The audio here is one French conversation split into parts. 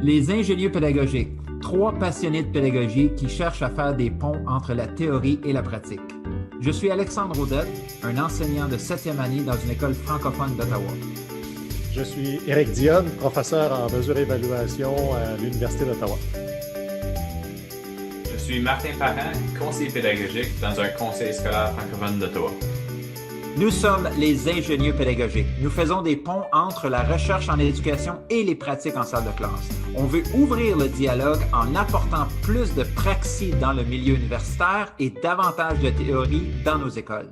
Les ingénieux pédagogiques, trois passionnés de pédagogie qui cherchent à faire des ponts entre la théorie et la pratique. Je suis Alexandre Audette, un enseignant de 7e année dans une école francophone d'Ottawa. Je suis Éric Dionne, professeur en mesure et évaluation à l'Université d'Ottawa. Je suis Martin Parent, conseiller pédagogique dans un conseil scolaire francophone d'Ottawa. Nous sommes les ingénieux pédagogiques. Nous faisons des ponts entre la recherche en éducation et les pratiques en salle de classe. On veut ouvrir le dialogue en apportant plus de praxis dans le milieu universitaire et davantage de théorie dans nos écoles.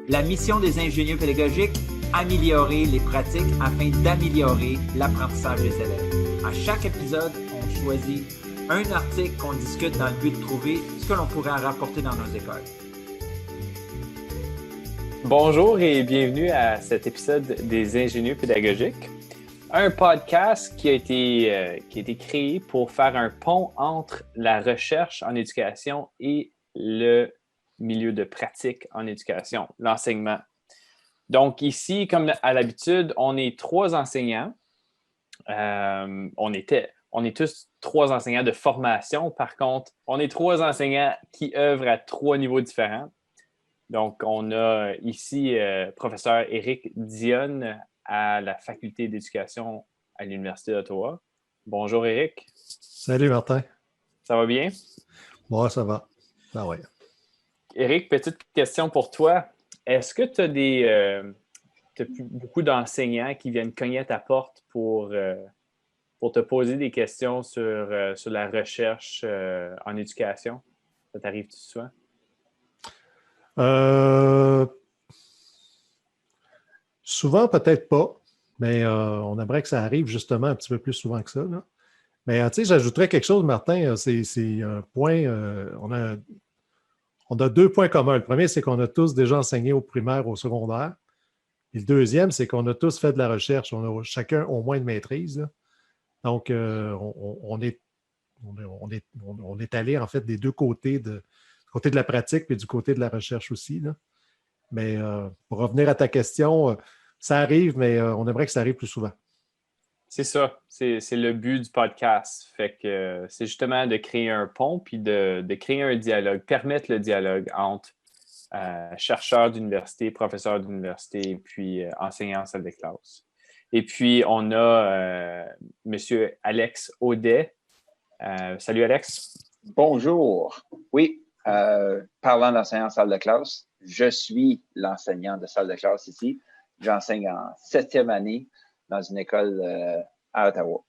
La mission des ingénieux pédagogiques, améliorer les pratiques afin d'améliorer l'apprentissage des élèves. À chaque épisode, on choisit un article qu'on discute dans le but de trouver ce que l'on pourrait rapporter dans nos écoles. Bonjour et bienvenue à cet épisode des ingénieux pédagogiques, un podcast qui a été créé pour faire un pont entre la recherche en éducation et le milieu de pratique en éducation, l'enseignement. Donc ici, comme à l'habitude, on est trois enseignants. On est tous trois enseignants de formation. Par contre, on est trois enseignants qui œuvrent à trois niveaux différents. Donc, on a ici professeur Éric Dionne à la Faculté d'éducation à l'Université d'Ottawa. Bonjour Éric. Salut Martin. Ça va bien? Moi, ça va. Ah ouais. Éric, petite question pour toi. Est-ce que tu as beaucoup d'enseignants qui viennent cogner à ta porte pour te poser des questions sur la recherche en éducation? Ça t'arrive-tu souvent? Souvent, peut-être pas, mais on aimerait que ça arrive justement un petit peu plus souvent que ça, là. Mais tu sais, j'ajouterais quelque chose, Martin, c'est un point, on a deux points communs. Le premier, c'est qu'on a tous déjà enseigné au primaire, au secondaire. Et le deuxième, c'est qu'on a tous fait de la recherche. On a chacun au moins une maîtrise, là. Donc, on est allé en fait des deux côtés, du côté de la pratique et du côté de la recherche aussi, là. Mais pour revenir à ta question, ça arrive, mais on aimerait que ça arrive plus souvent. C'est ça, c'est le but du podcast. Fait que c'est justement de créer un pont puis de créer un dialogue, permettre le dialogue entre chercheurs d'université, professeurs d'université, puis enseignants en salle de classe. Et puis, on a M. Alex Audet. Salut Alex. Bonjour. Oui, parlant d'enseignant en salle de classe, je suis l'enseignant de salle de classe ici. J'enseigne en 7e année dans une école à Ottawa.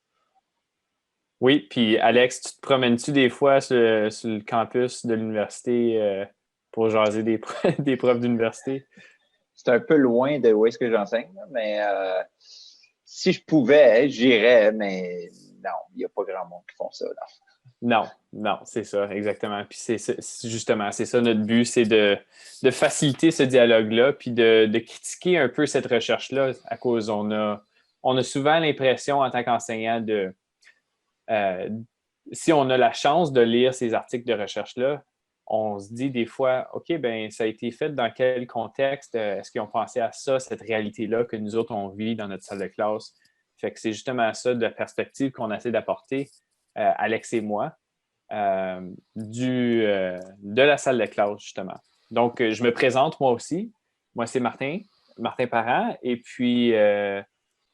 Oui, puis Alex, tu te promènes-tu des fois sur le campus de l'université pour jaser des profs d'université? C'est un peu loin de où est-ce que j'enseigne, mais si je pouvais, j'irais, mais non, il n'y a pas grand monde qui font ça, là. Non, c'est ça, exactement. Puis justement, c'est ça notre but, c'est de faciliter ce dialogue-là, puis de critiquer un peu cette recherche-là, à cause on a souvent l'impression en tant qu'enseignant si on a la chance de lire ces articles de recherche-là, on se dit des fois, OK, ben ça a été fait dans quel contexte? Est-ce qu'ils ont pensé à ça, cette réalité-là que nous autres, on vit dans notre salle de classe? Fait que c'est justement ça, de la perspective qu'on essaie d'apporter, Alex et moi, de la salle de classe, justement. Donc, je me présente moi aussi. Moi, c'est Martin Parent. Et puis,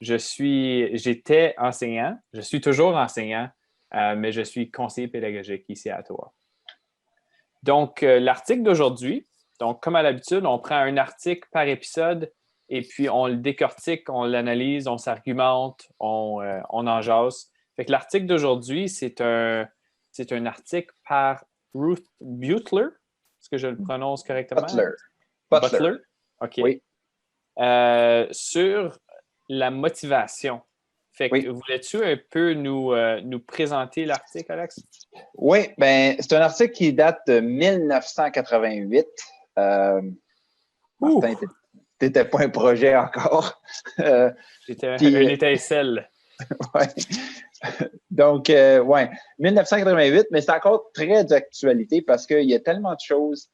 j'étais enseignant. Je suis toujours enseignant, mais je suis conseiller pédagogique ici à Ottawa. Donc, l'article d'aujourd'hui, donc comme à l'habitude, on prend un article par épisode et puis on le décortique, on l'analyse, on s'argumente, on en jase. Fait que l'article d'aujourd'hui, c'est un article par Ruth Butler. Est-ce que je le prononce correctement? Butler. OK. Oui. Sur la motivation. Fait que voulais-tu un peu nous présenter l'article, Alex? Oui, bien, c'est un article qui date de 1988. Martin, t'étais pas un projet encore. J'étais une étincelle. Oui. Donc, 1988, mais c'est encore très d'actualité parce qu'il y a tellement de choses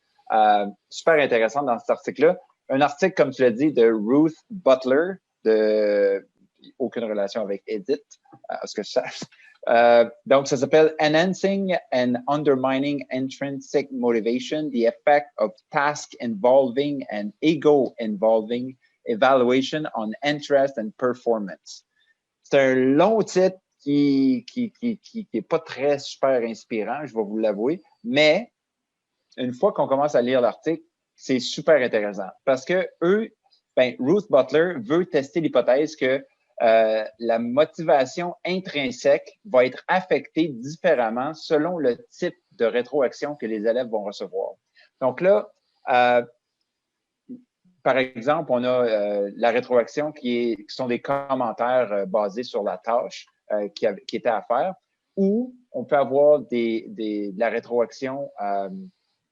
super intéressantes dans cet article-là. Un article, comme tu l'as dit, de Ruth Butler, aucune relation avec Edith, à ce que je sache. Donc, ça s'appelle Enhancing and Undermining Intrinsic Motivation, the Effect of Task Involving and Ego Involving Evaluation on Interest and Performance. C'est un long titre qui est pas très super inspirant, je vais vous l'avouer, mais une fois qu'on commence à lire l'article, c'est super intéressant parce que Ruth Butler veut tester l'hypothèse que la motivation intrinsèque va être affectée différemment selon le type de rétroaction que les élèves vont recevoir. Donc là, par exemple, on a la rétroaction qui sont des commentaires basés sur la tâche qui était à faire, ou on peut avoir de la rétroaction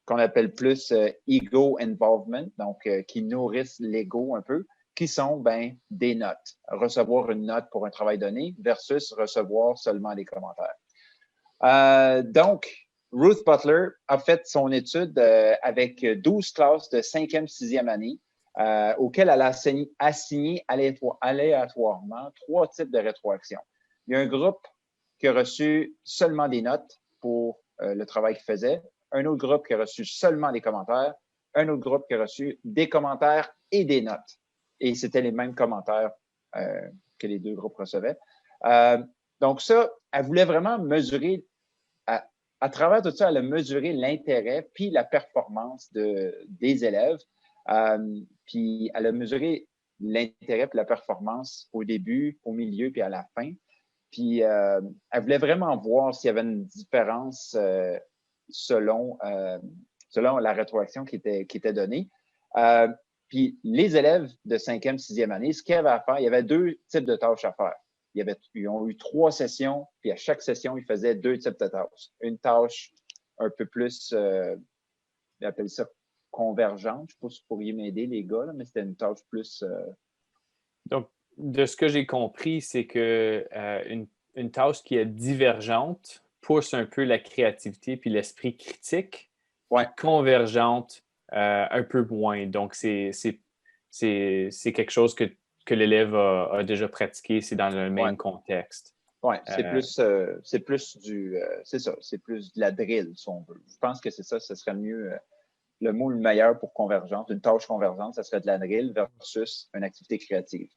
qu'on appelle plus ego involvement, donc qui nourrissent l'ego un peu, qui sont des notes. Recevoir une note pour un travail donné versus recevoir seulement des commentaires. Donc, Ruth Butler a fait son étude avec 12 classes de 5e, 6e année auxquelles elle a assigné aléatoirement 3 types de rétroaction. Il y a un groupe qui a reçu seulement des notes pour le travail qu'il faisait, un autre groupe qui a reçu seulement des commentaires, un autre groupe qui a reçu des commentaires et des notes. Et c'était les mêmes commentaires que les 2 groupes recevaient. Donc ça, elle voulait vraiment mesurer, à travers tout ça, elle a mesuré l'intérêt puis la performance des élèves. Puis elle a mesuré l'intérêt et la performance au début, au milieu puis à la fin. Puis elle voulait vraiment voir s'il y avait une différence selon la rétroaction qui était donnée. Puis les élèves de 5e, 6e année, ce qu'il y avait à faire, il y avait 2 types de tâches à faire. Ils ont eu 3 sessions, puis à chaque session, ils faisaient 2 types de tâches. Une tâche un peu plus, ils appellent ça convergente. Je ne sais pas si vous pourriez m'aider, les gars, là, mais c'était une tâche plus... Donc, de ce que j'ai compris, c'est que une tâche qui est divergente pousse un peu la créativité puis l'esprit critique, ouais. Convergente un peu moins. Donc, c'est quelque chose que l'élève a déjà pratiqué, c'est dans le même contexte. Oui, c'est plus de la drill, si on veut. Je pense que c'est ça, ce serait mieux, le mot le meilleur pour convergente. Une tâche convergente, ça serait de la drill versus une activité créative.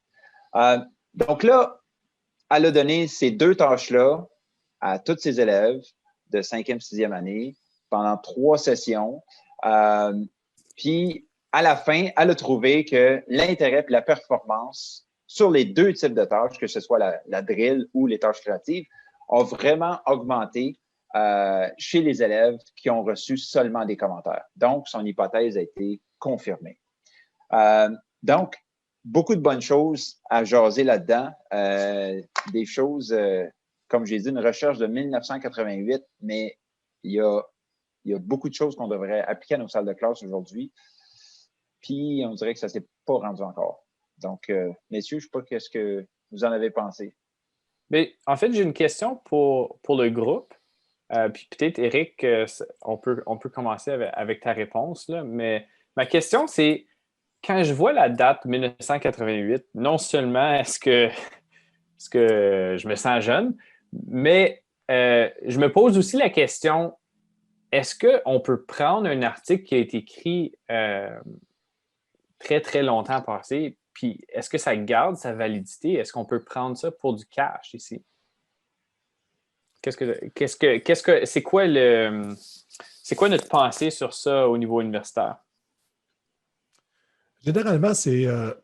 Donc là, elle a donné ces 2 tâches-là à tous ses élèves de 5e, 6e année pendant 3 sessions. Puis, à la fin, elle a trouvé que l'intérêt et la performance sur les 2 types de tâches, que ce soit la drill ou les tâches créatives, ont vraiment augmenté chez les élèves qui ont reçu seulement des commentaires. Donc, son hypothèse a été confirmée. Donc, beaucoup de bonnes choses à jaser là-dedans. Des choses, comme j'ai dit, une recherche de 1988, mais il y a beaucoup de choses qu'on devrait appliquer à nos salles de classe aujourd'hui. Puis, on dirait que ça ne s'est pas rendu encore. Donc, messieurs, je ne sais pas qu'est-ce que vous en avez pensé. Mais, en fait, j'ai une question pour le groupe. Puis peut-être, Éric, on peut commencer avec ta réponse, là. Mais ma question, c'est, quand je vois la date 1988, non seulement est-ce que je me sens jeune, mais je me pose aussi la question, est-ce qu'on peut prendre un article qui a été écrit très, très longtemps passé, puis est-ce que ça garde sa validité? Est-ce qu'on peut prendre ça pour du cash ici? C'est quoi notre pensée sur ça au niveau universitaire? Généralement, je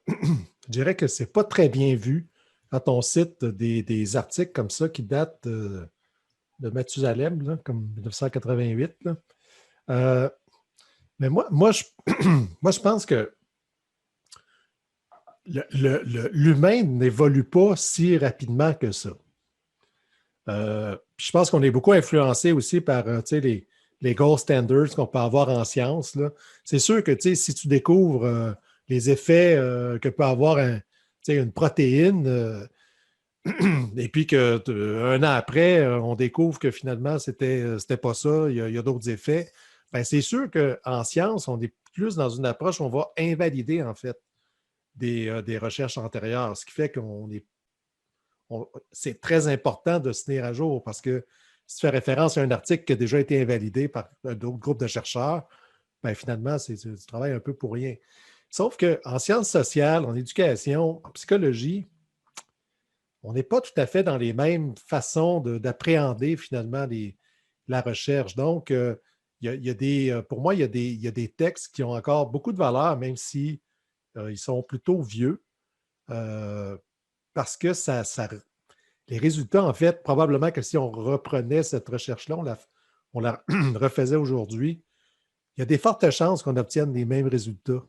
dirais que c'est pas très bien vu quand on cite des articles comme ça qui datent de Mathusalem, là, comme 1988. Là. Mais moi, je pense que l'humain n'évolue pas si rapidement que ça. Je pense qu'on est beaucoup influencé aussi par les gold standards qu'on peut avoir en sciences. Là. C'est sûr que si tu découvres les effets que peut avoir une protéine, et puis qu'un an après, on découvre que finalement, c'était pas ça, il y a d'autres effets, bien, c'est sûr qu'en sciences, on est plus dans une approche où on va invalider en fait des recherches antérieures, ce qui fait qu'on c'est très important de se tenir à jour parce que si tu fais référence à un article qui a déjà été invalidé par d'autres groupes de chercheurs, ben finalement, c'est du travail un peu pour rien. Sauf qu'en sciences sociales, en éducation, en psychologie, on n'est pas tout à fait dans les mêmes façons d'appréhender finalement la recherche. Donc, pour moi, il y a des textes qui ont encore beaucoup de valeur, même si ils sont plutôt vieux, parce que les résultats, en fait, probablement que si on reprenait cette recherche-là, on la refaisait aujourd'hui, il y a des fortes chances qu'on obtienne les mêmes résultats.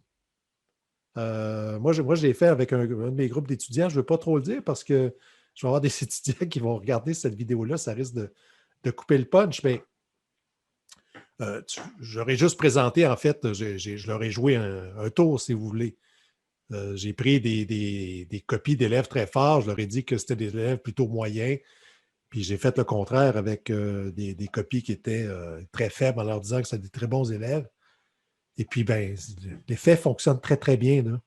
Moi, je l'ai fait avec un de mes groupes d'étudiants. Je ne veux pas trop le dire parce que je vais avoir des étudiants qui vont regarder cette vidéo-là. Ça risque de couper le punch, mais j'aurais juste présenté, en fait, je leur ai joué un tour, si vous voulez. J'ai pris des copies d'élèves très forts. Je leur ai dit que c'était des élèves plutôt moyens. Puis j'ai fait le contraire avec des copies qui étaient très faibles en leur disant que c'était des très bons élèves. Et puis, ben, l'effet fonctionne très, très bien, là.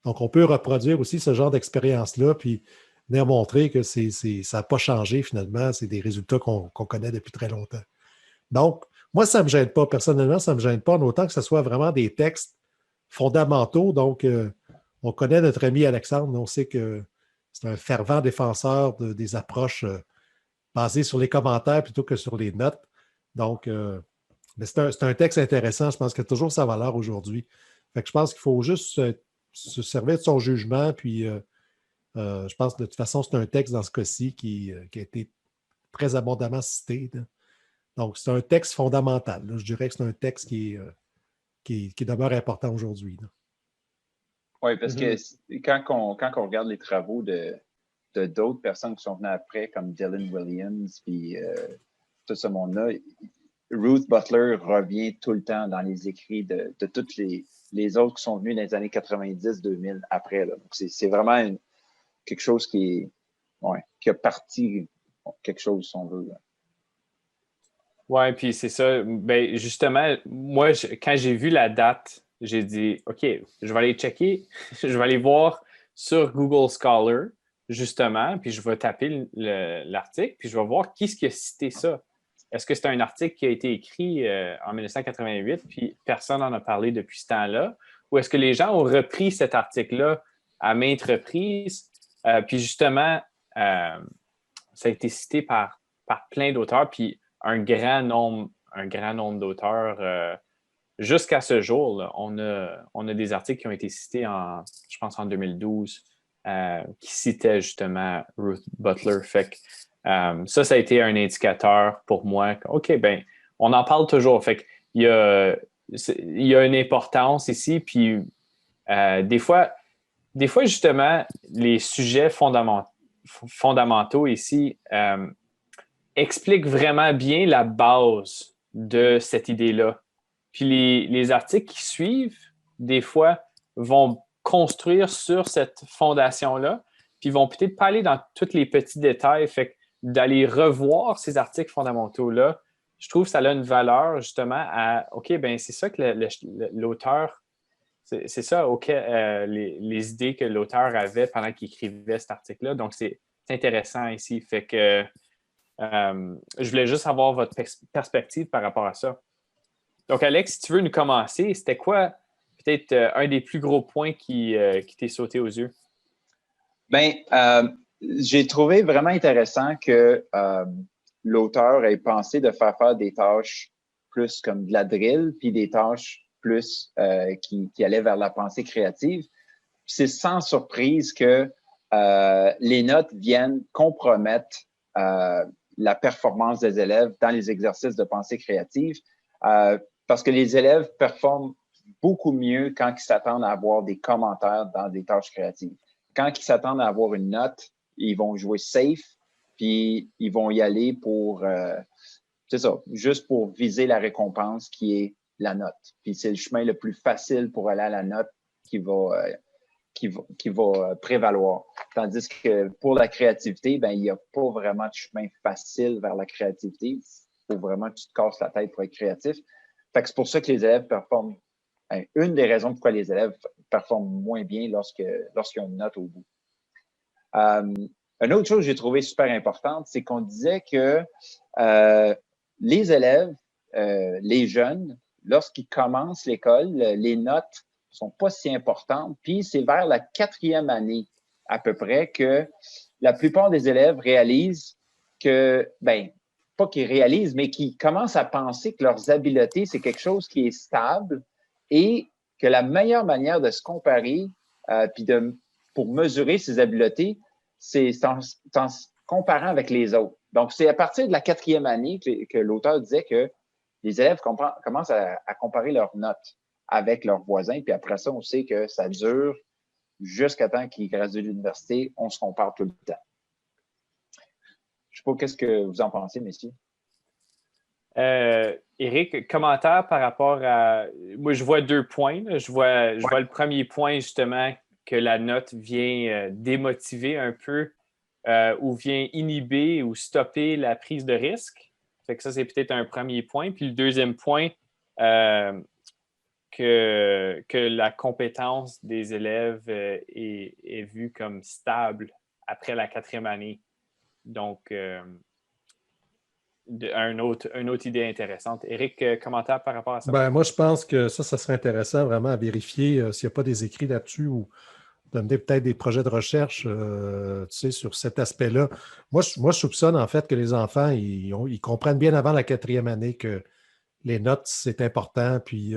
Donc, on peut reproduire aussi ce genre d'expérience-là, puis venir montrer que ça n'a pas changé finalement. C'est des résultats qu'on connaît depuis très longtemps. Donc, moi, ça ne me gêne pas. Personnellement, ça ne me gêne pas, en autant que ce soit vraiment des textes fondamentaux. Donc, on connaît notre ami Alexandre. On sait que c'est un fervent défenseur des approches basées sur les commentaires plutôt que sur les notes. Donc, mais c'est un texte intéressant. Je pense qu'il a toujours sa valeur aujourd'hui. Fait que je pense qu'il faut juste se servir de son jugement. Puis, je pense que de toute façon, c'est un texte dans ce cas-ci qui a été très abondamment cité, là. Donc, c'est un texte fondamental, là. Je dirais que c'est un texte qui demeure important aujourd'hui, là. Oui, parce que quand on regarde les travaux de d'autres personnes qui sont venues après, comme Dylan Williams, puis tout ce monde-là, Ruth Butler revient tout le temps dans les écrits de toutes les autres qui sont venus dans les années 90-2000 après, là. Donc, c'est vraiment quelque chose qui a parti quelque chose, si on veut, là. Oui, puis c'est ça. Ben, justement, moi, quand j'ai vu la date, j'ai dit, OK, je vais aller checker, je vais aller voir sur Google Scholar, justement, puis je vais taper l'article, puis je vais voir qui est-ce qui a cité ça. Est-ce que c'est un article qui a été écrit en 1988, puis personne n'en a parlé depuis ce temps-là? Ou est-ce que les gens ont repris cet article-là à maintes reprises? Puis justement, ça a été cité par plein d'auteurs, puis un grand nombre d'auteurs. Jusqu'à ce jour, là, on a des articles qui ont été cités je pense en 2012, qui citaient justement Ruth Butler. Fait que ça a été un indicateur pour moi. OK, ben, on en parle toujours. Fait qu'il y a une importance ici. Puis des fois, justement, les sujets fondamentaux ici expliquent vraiment bien la base de cette idée-là. Puis les articles qui suivent, des fois, vont construire sur cette fondation-là, puis vont peut-être pas aller dans tous les petits détails. Fait que d'aller revoir ces articles fondamentaux-là, je trouve que ça a une valeur justement à OK, ben c'est ça que l'auteur, c'est ça, OK, les idées que l'auteur avait pendant qu'il écrivait cet article-là. Donc, c'est intéressant ici. Fait que je voulais juste avoir votre perspective par rapport à ça. Donc, Alex, si tu veux nous commencer, c'était quoi peut-être un des plus gros points qui t'est sauté aux yeux? Bien, j'ai trouvé vraiment intéressant que l'auteur ait pensé de faire des tâches plus comme de la drill, puis des tâches plus qui allaient vers la pensée créative. C'est sans surprise que les notes viennent compromettre la performance des élèves dans les exercices de pensée créative. Parce que les élèves performent beaucoup mieux quand ils s'attendent à avoir des commentaires dans des tâches créatives. Quand ils s'attendent à avoir une note, ils vont jouer safe, puis ils vont y aller pour, c'est ça, juste pour viser la récompense qui est la note. Puis c'est le chemin le plus facile pour aller à la note qui va prévaloir. Tandis que pour la créativité, ben il n'y a pas vraiment de chemin facile vers la créativité. Il faut vraiment que tu te casses la tête pour être créatif. Fait que c'est pour ça que les élèves performent. Une des raisons pourquoi les élèves performent moins bien lorsqu'ils ont une note au bout. Un Une autre chose que j'ai trouvé super importante, c'est qu'on disait que les élèves, les jeunes, lorsqu'ils commencent l'école, les notes sont pas si importantes. Puis c'est vers la 4e année à peu près que la plupart des élèves réalisent que, ben, pas qu'ils réalisent, mais qu'ils commencent à penser que leurs habiletés, c'est quelque chose qui est stable et que la meilleure manière de se comparer puis pour mesurer ses habiletés, c'est en se comparant avec les autres. Donc, c'est à partir de la 4e année que l'auteur disait que les élèves commencent à comparer leurs notes avec leurs voisins. Puis après ça, on sait que ça dure jusqu'à temps qu'ils graduent de l'université. On se compare tout le temps. Je ne sais pas qu'est-ce que vous en pensez, messieurs. Éric, commentaire par rapport à... Moi, je vois 2 points. Là. Je vois le premier point, justement, que la note vient démotiver un peu ou vient inhiber ou stopper la prise de risque. Fait que ça, c'est peut-être un premier point. Puis le deuxième point, que la compétence des élèves est vue comme stable après la 4e année. Donc, une autre idée intéressante. Éric, commentaire par rapport à ça? Ben, moi, je pense que ça serait intéressant vraiment à vérifier s'il n'y a pas des écrits là-dessus ou d'amener peut-être des projets de recherche sur cet aspect-là. Moi, je soupçonne en fait que les enfants, ils comprennent bien avant la 4e année que les notes, c'est important, puis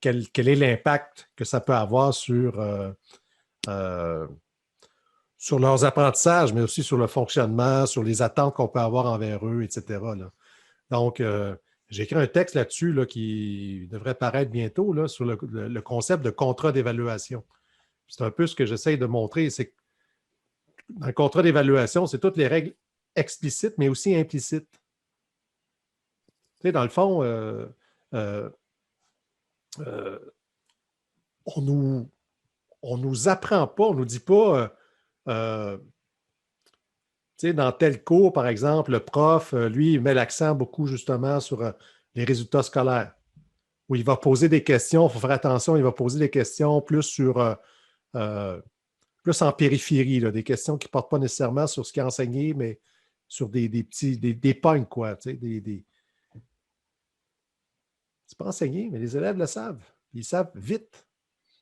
quel est l'impact que ça peut avoir sur leurs apprentissages, mais aussi sur le fonctionnement, sur les attentes qu'on peut avoir envers eux, etc. là. Donc, j'ai écrit un texte là-dessus là, qui devrait paraître bientôt là, sur le concept de contrat d'évaluation. C'est un peu ce que j'essaye de montrer, c'est que dans le contrat d'évaluation, c'est toutes les règles explicites, mais aussi implicites. Tu sais, dans le fond, on nous apprend pas, on nous dit pas, tu sais, dans tel cours, par exemple, le prof, lui, il met l'accent beaucoup justement sur les résultats scolaires, où il va poser des questions, il faut faire attention, il va poser des questions plus sur plus en périphérie, là, des questions qui ne portent pas nécessairement sur ce qui est enseigné, mais sur des pognes, quoi. Tu sais, c'est pas enseigné, mais les élèves le savent. Ils savent vite,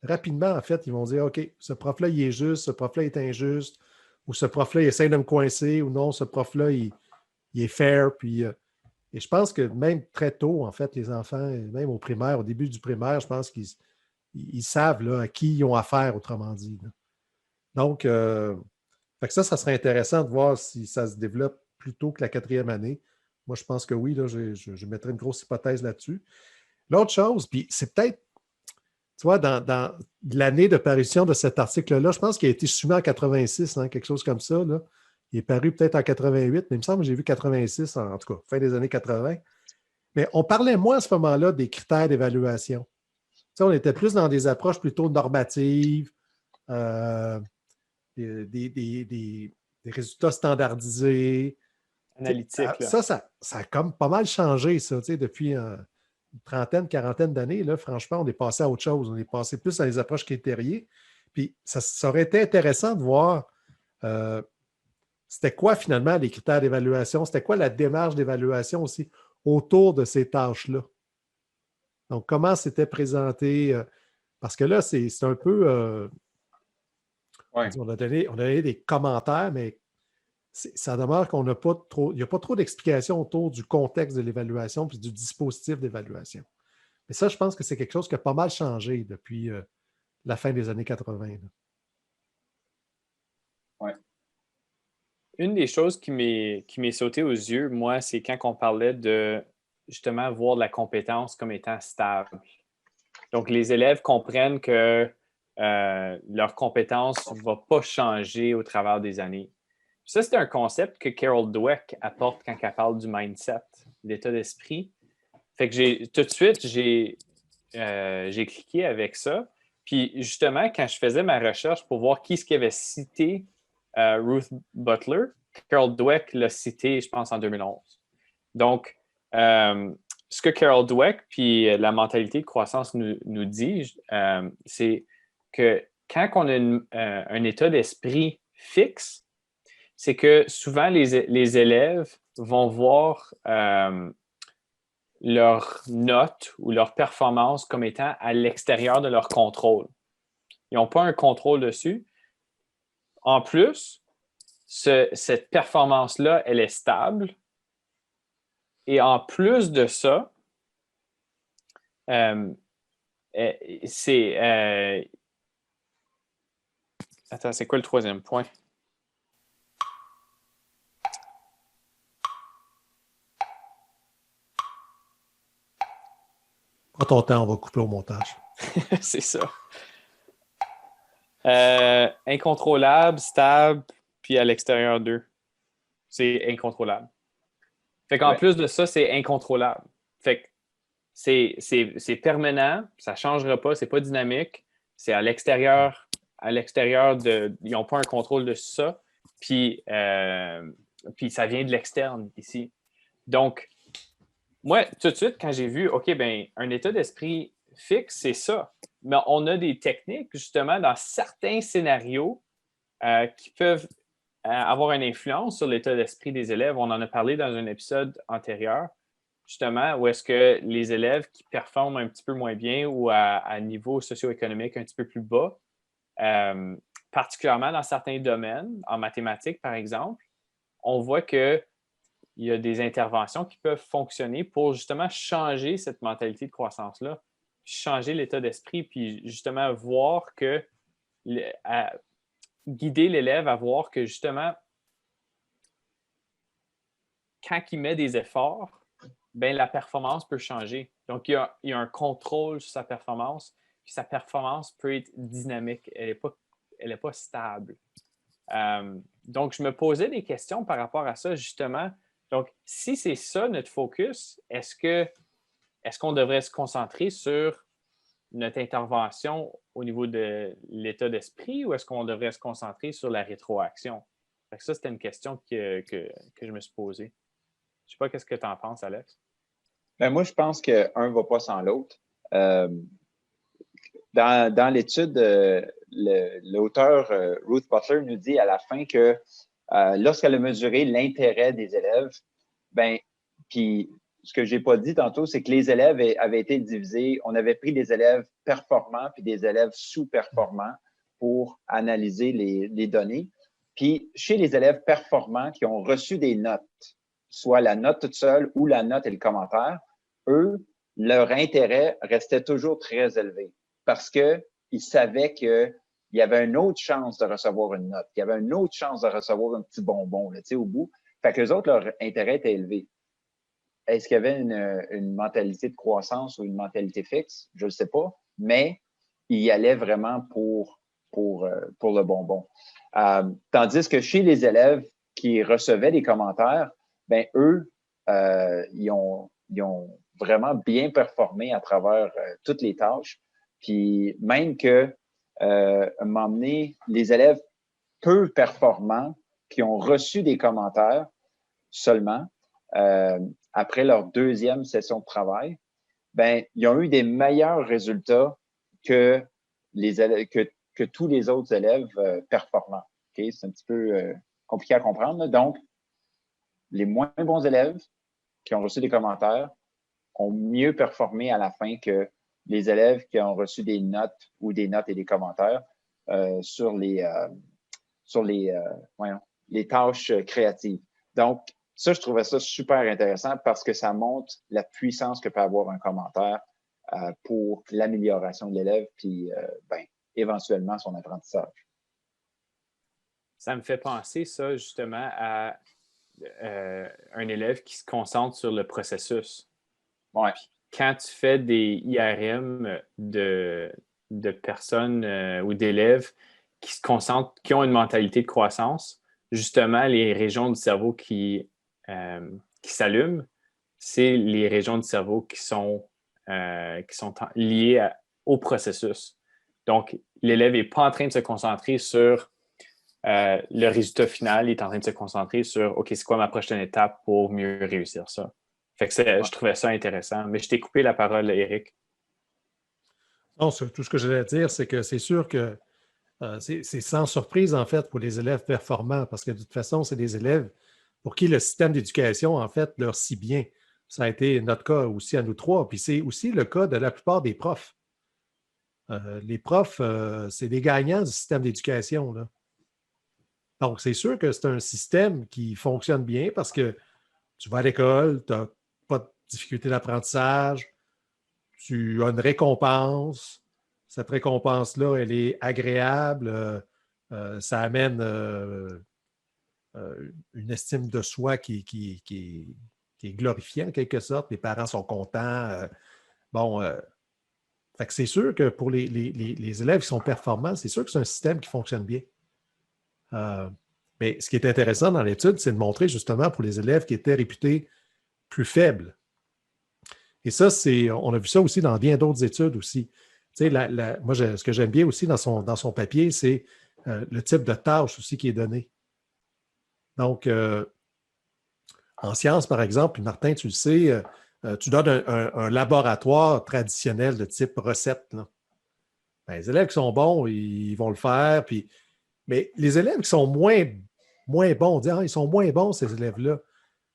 rapidement, en fait, ils vont dire OK, ce prof-là, il est juste, ce prof-là est injuste, ou ce prof-là, il essaie de me coincer, ou non, ce prof-là, il est fair. Puis, et je pense que même très tôt, en fait, les enfants, même au primaire, au début du primaire, je pense qu'ils savent là, à qui ils ont affaire, autrement dit. Là. Donc, fait que ça serait intéressant de voir si ça se développe plus tôt que la 4e année. Moi, je pense que oui, là, je mettrais une grosse hypothèse là-dessus. L'autre chose, puis c'est peut-être, tu vois, dans l'année de parution de cet article-là, je pense qu'il a été soumis en 86, hein, quelque chose comme ça. Là. Il est paru peut-être en 88, mais il me semble que j'ai vu 86, en tout cas, fin des années 80. Mais on parlait moins à ce moment-là des critères d'évaluation. Tu sais, on était plus dans des approches plutôt normatives, des résultats standardisés. Analytique. Ça a comme pas mal changé, ça, depuis une trentaine, quarantaine d'années. Là, franchement, on est passé à autre chose. On est passé plus à des approches critériées. Puis ça aurait été intéressant de voir c'était quoi finalement les critères d'évaluation, c'était quoi la démarche d'évaluation aussi autour de ces tâches-là. Donc, comment c'était présenté? Parce que là, c'est un peu... on a donné des commentaires, mais ça demeure qu'on n'a pas trop... Il n'y a pas trop d'explications autour du contexte de l'évaluation puis du dispositif d'évaluation. Mais ça, je pense que c'est quelque chose qui a pas mal changé depuis la fin des années 80. Oui. Une des choses qui m'est sautée aux yeux, moi, c'est quand on parlait de justement voir la compétence comme étant stable. Donc, les élèves comprennent que leur compétence ne va pas changer au travers des années. Ça, c'est un concept que Carol Dweck apporte quand elle parle du mindset, l'état d'esprit. Fait que tout de suite, j'ai cliqué avec ça. Puis justement, quand je faisais ma recherche pour voir qui est-ce qui avait cité Ruth Butler, Carol Dweck l'a cité, je pense, en 2011. Donc, ce que Carol Dweck puis la mentalité de croissance nous dit, c'est que quand on a un état d'esprit fixe, c'est que souvent, les élèves vont voir leurs notes ou leurs performances comme étant à l'extérieur de leur contrôle. Ils n'ont pas un contrôle dessus. En plus, cette performance-là, elle est stable. Et en plus de ça, c'est... Attends, c'est quoi le troisième point? Prends ton temps, on va couper au montage. C'est ça. Incontrôlable, stable, puis à l'extérieur d'eux. C'est incontrôlable. Fait qu'en plus de ça, c'est incontrôlable. Fait que c'est permanent, ça ne changera pas, c'est pas dynamique, c'est à l'extérieur de. Ils n'ont pas un contrôle de ça, puis ça vient de l'externe ici. Donc, moi, tout de suite, quand j'ai vu, OK, ben un état d'esprit fixe, c'est ça. Mais on a des techniques, justement, dans certains scénarios qui peuvent avoir une influence sur l'état d'esprit des élèves. On en a parlé dans un épisode antérieur, justement, où est-ce que les élèves qui performent un petit peu moins bien ou à niveau socio-économique un petit peu plus bas, particulièrement dans certains domaines, en mathématiques, par exemple, on voit qu'il y a des interventions qui peuvent fonctionner pour justement changer cette mentalité de croissance-là, changer l'état d'esprit, puis justement voir que, guider l'élève à voir que justement, quand il met des efforts, ben, la performance peut changer. Donc, il y a un contrôle sur sa performance, puis sa performance peut être dynamique, elle n'est pas stable. Donc, je me posais des questions par rapport à ça, justement. Donc, si c'est ça notre focus, est-ce qu'on devrait se concentrer sur notre intervention au niveau de l'état d'esprit ou est-ce qu'on devrait se concentrer sur la rétroaction? Fait que ça, c'était une question que je me suis posée. Je ne sais pas qu'est-ce que tu en penses, Alex. Ben moi, je pense qu'un ne va pas sans l'autre. Dans l'étude, l'auteur Ruth Butler nous dit à la fin que lorsqu'elle a mesuré l'intérêt des élèves, ben, puis ce que je n'ai pas dit tantôt, c'est que les élèves avaient été divisés. On avait pris des élèves performants puis des élèves sous-performants pour analyser les données. Puis chez les élèves performants qui ont reçu des notes, soit la note toute seule ou la note et le commentaire, eux, leur intérêt restait toujours très élevé parce qu'ils savaient qu'il y avait une autre chance de recevoir une note, qu'il y avait une autre chance de recevoir un petit bonbon là, au bout. Fait que les autres, leur intérêt était élevé. Est-ce qu'il y avait une mentalité de croissance ou une mentalité fixe? Je ne sais pas, mais il y allait vraiment pour le bonbon. Tandis que chez les élèves qui recevaient des commentaires, ben eux, ils ont vraiment bien performé à travers toutes les tâches. Puis même que, à un moment donné, les élèves peu performants qui ont reçu des commentaires seulement, après leur deuxième session de travail, ben, ils ont eu des meilleurs résultats que tous les autres élèves performants. Okay? C'est un petit peu compliqué à comprendre. Là. Donc, les moins bons élèves qui ont reçu des commentaires ont mieux performé à la fin que les élèves qui ont reçu des notes ou des notes et des commentaires sur les tâches créatives. Donc, ça, je trouvais ça super intéressant parce que ça montre la puissance que peut avoir un commentaire pour l'amélioration de l'élève puis éventuellement son apprentissage. Ça me fait penser, ça, justement, à un élève qui se concentre sur le processus. Ouais. Quand tu fais des IRM de personnes ou d'élèves qui se concentrent, qui ont une mentalité de croissance, justement, les régions du cerveau qui s'allument, c'est les régions du cerveau qui sont liées au processus. Donc, l'élève n'est pas en train de se concentrer sur le résultat final, il est en train de se concentrer sur OK, c'est quoi ma prochaine étape pour mieux réussir ça. Fait que je trouvais ça intéressant. Mais je t'ai coupé la parole, Éric. Non, tout ce que je voulais dire, c'est que c'est sûr que c'est sans surprise, en fait, pour les élèves performants, parce que de toute façon, c'est des élèves pour qui le système d'éducation, en fait, leur scie bien. Ça a été notre cas aussi à nous trois, puis c'est aussi le cas de la plupart des profs. Les profs, c'est des gagnants du système d'éducation, là. Donc, c'est sûr que c'est un système qui fonctionne bien parce que tu vas à l'école, tu n'as pas de difficulté d'apprentissage, tu as une récompense. Cette récompense-là, elle est agréable. Ça amène une estime de soi qui est glorifiée en quelque sorte. Les parents sont contents. Fait que c'est sûr que pour les élèves qui sont performants, c'est sûr que c'est un système qui fonctionne bien. Mais ce qui est intéressant dans l'étude, c'est de montrer justement pour les élèves qui étaient réputés plus faibles. Et ça, on a vu ça aussi dans bien d'autres études aussi. Tu sais, moi, ce que j'aime bien aussi dans son papier, c'est le type de tâche aussi qui est donné. Donc, en sciences, par exemple, Martin, tu le sais, tu donnes un laboratoire traditionnel de type recette. Là. Ben, les élèves qui sont bons, ils vont le faire. Mais les élèves qui sont moins bons, on dit, ils sont moins bons, ces élèves-là.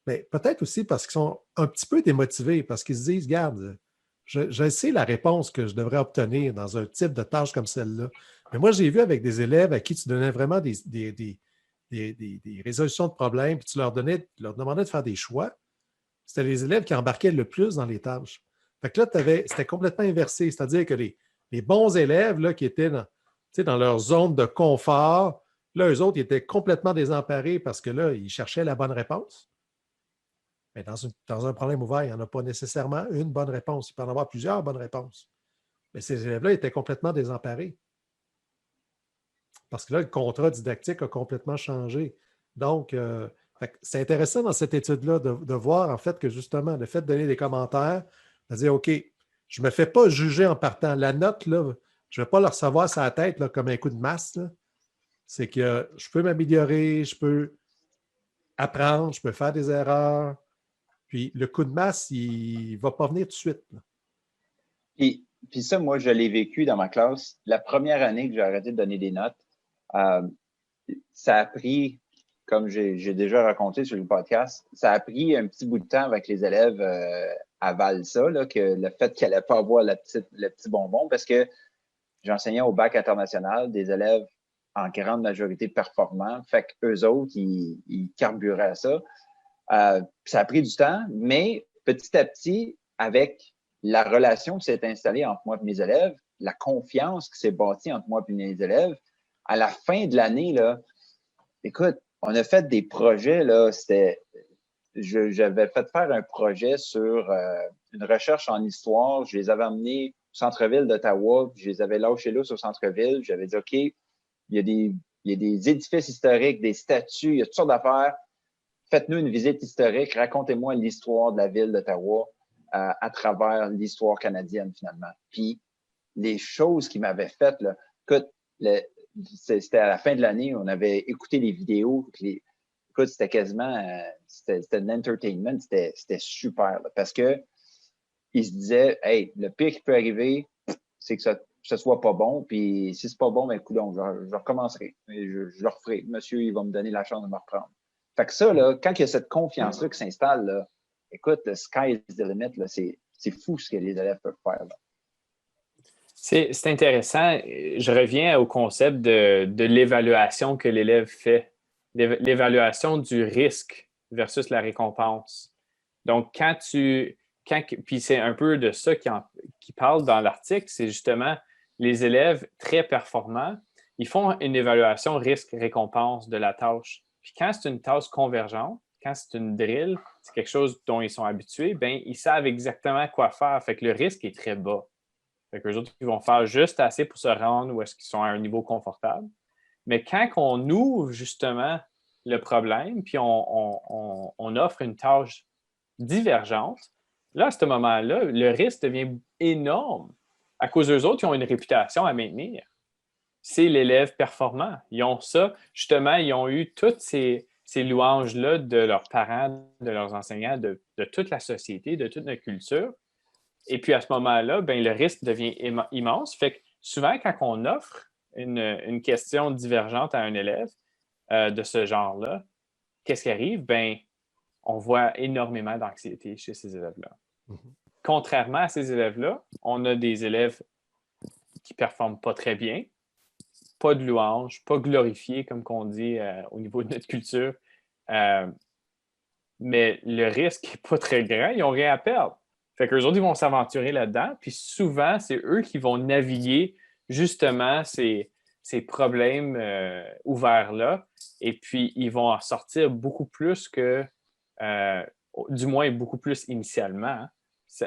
Mais peut-être aussi parce qu'ils sont un petit peu démotivés, parce qu'ils se disent, regarde, je sais la réponse que je devrais obtenir dans un type de tâche comme celle-là. Mais moi, j'ai vu avec des élèves à qui tu donnais vraiment des résolutions de problèmes, puis tu leur demandais de faire des choix. C'était les élèves qui embarquaient le plus dans les tâches. Fait que là, c'était complètement inversé. C'est-à-dire que les bons élèves là, qui étaient dans leur zone de confort, là, eux autres, ils étaient complètement désemparés parce que là, ils cherchaient la bonne réponse. Mais dans un problème ouvert, il n'y en a pas nécessairement une bonne réponse. Il peut y en avoir plusieurs bonnes réponses. Mais ces élèves-là étaient complètement désemparés. Parce que là, le contrat didactique a complètement changé. Donc, c'est intéressant dans cette étude-là de voir en fait que justement, le fait de donner des commentaires, de dire OK, je ne me fais pas juger en partant. La note, là, je ne vais pas le recevoir sur la tête là, comme un coup de masse. C'est que je peux m'améliorer, je peux apprendre, je peux faire des erreurs. Puis le coup de masse, il ne va pas venir tout de suite. Puis ça, moi, je l'ai vécu dans ma classe. La première année que j'ai arrêté de donner des notes, ça a pris, comme j'ai déjà raconté sur le podcast, ça a pris un petit bout de temps avec les élèves avalent ça, là, que le fait qu'elle n'allait pas avoir le petit bonbon, parce que j'enseignais au bac international des élèves en grande majorité performants, fait qu'eux autres, ils carburaient à ça. Ça a pris du temps, mais petit à petit, avec la relation qui s'est installée entre moi et mes élèves, la confiance qui s'est bâtie entre moi et mes élèves, à la fin de l'année, là, écoute, on a fait des projets, là, j'avais fait faire un projet sur une recherche en histoire. Je les avais emmenés au centre-ville d'Ottawa, je les avais lâchés là au centre-ville. J'avais dit, OK, il y a des édifices historiques, des statues, il y a toutes sortes d'affaires. Faites-nous une visite historique, racontez-moi l'histoire de la ville d'Ottawa à travers l'histoire canadienne, finalement. Puis, les choses qu'ils m'avaient faites, là, écoute, c'était à la fin de l'année, on avait écouté les vidéos. Écoute, c'était quasiment, c'était de l'entertainment, c'était super, là, parce que ils se disaient, hey, le pire qui peut arriver, c'est que ce soit pas bon, puis si c'est pas bon, ben, coudonc, je recommencerai, je le referai. Monsieur, il va me donner la chance de me reprendre. Fait que ça, là, quand il y a cette confiance-là qui s'installe, là, écoute, le sky is the limit, là, c'est fou ce que les élèves peuvent faire, là. C'est intéressant. Je reviens au concept de l'évaluation que l'élève fait, l'évaluation du risque versus la récompense. Donc, puis c'est un peu de ça qui parle dans l'article, c'est justement les élèves très performants, ils font une évaluation risque-récompense de la tâche. Puis quand c'est une tâche convergente, quand c'est une drill, c'est quelque chose dont ils sont habitués, bien, ils savent exactement quoi faire. Fait que le risque est très bas. Fait qu'eux autres, ils vont faire juste assez pour se rendre où est-ce qu'ils sont à un niveau confortable. Mais quand on ouvre justement le problème, puis on offre une tâche divergente, là, à ce moment-là, le risque devient énorme. À cause d'eux autres, ils ont une réputation à maintenir. C'est l'élève performant. Ils ont ça. Justement, ils ont eu toutes ces louanges-là de leurs parents, de leurs enseignants, de toute la société, de toute notre culture. Et puis, à ce moment-là, ben, le risque devient immense. Fait que souvent, quand on offre une question divergente à un élève de ce genre-là, qu'est-ce qui arrive? Ben, on voit énormément d'anxiété chez ces élèves-là. Contrairement à ces élèves-là, on a des élèves qui ne performent pas très bien, pas de louanges, pas glorifiés, comme qu'on dit au niveau de notre culture. Mais le risque n'est pas très grand, ils n'ont rien à perdre. Fait qu'eux autres, ils vont s'aventurer là-dedans, puis souvent, c'est eux qui vont naviguer justement ces problèmes ouverts-là, et puis ils vont en sortir beaucoup plus que, du moins beaucoup plus initialement. Hein.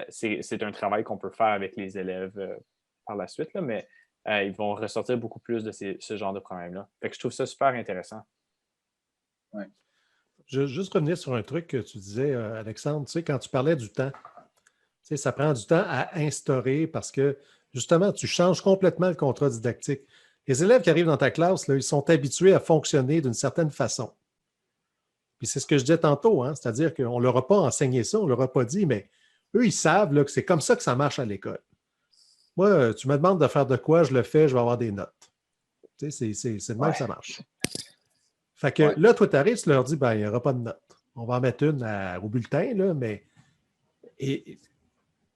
C'est un travail qu'on peut faire avec les élèves par la suite, là, mais ils vont ressortir beaucoup plus de ce genre de problèmes-là. Fait que je trouve ça super intéressant. Ouais. Je veux juste revenir sur un truc que tu disais, Alexandre, tu sais, quand tu parlais du temps, tu sais, ça prend du temps à instaurer parce que, justement, tu changes complètement le contrat didactique. Les élèves qui arrivent dans ta classe, là, ils sont habitués à fonctionner d'une certaine façon. Puis c'est ce que je disais tantôt, hein, c'est-à-dire qu'on ne leur a pas enseigné ça, on ne leur a pas dit, mais eux, ils savent là, que c'est comme ça que ça marche à l'école. Moi, tu me demandes de faire de quoi, je le fais, je vais avoir des notes. Tu sais, c'est de même que ça marche. Fait que là, toi, tu arrives, tu leur dis, ben, il n'y aura pas de notes. On va en mettre une au bulletin, là, mais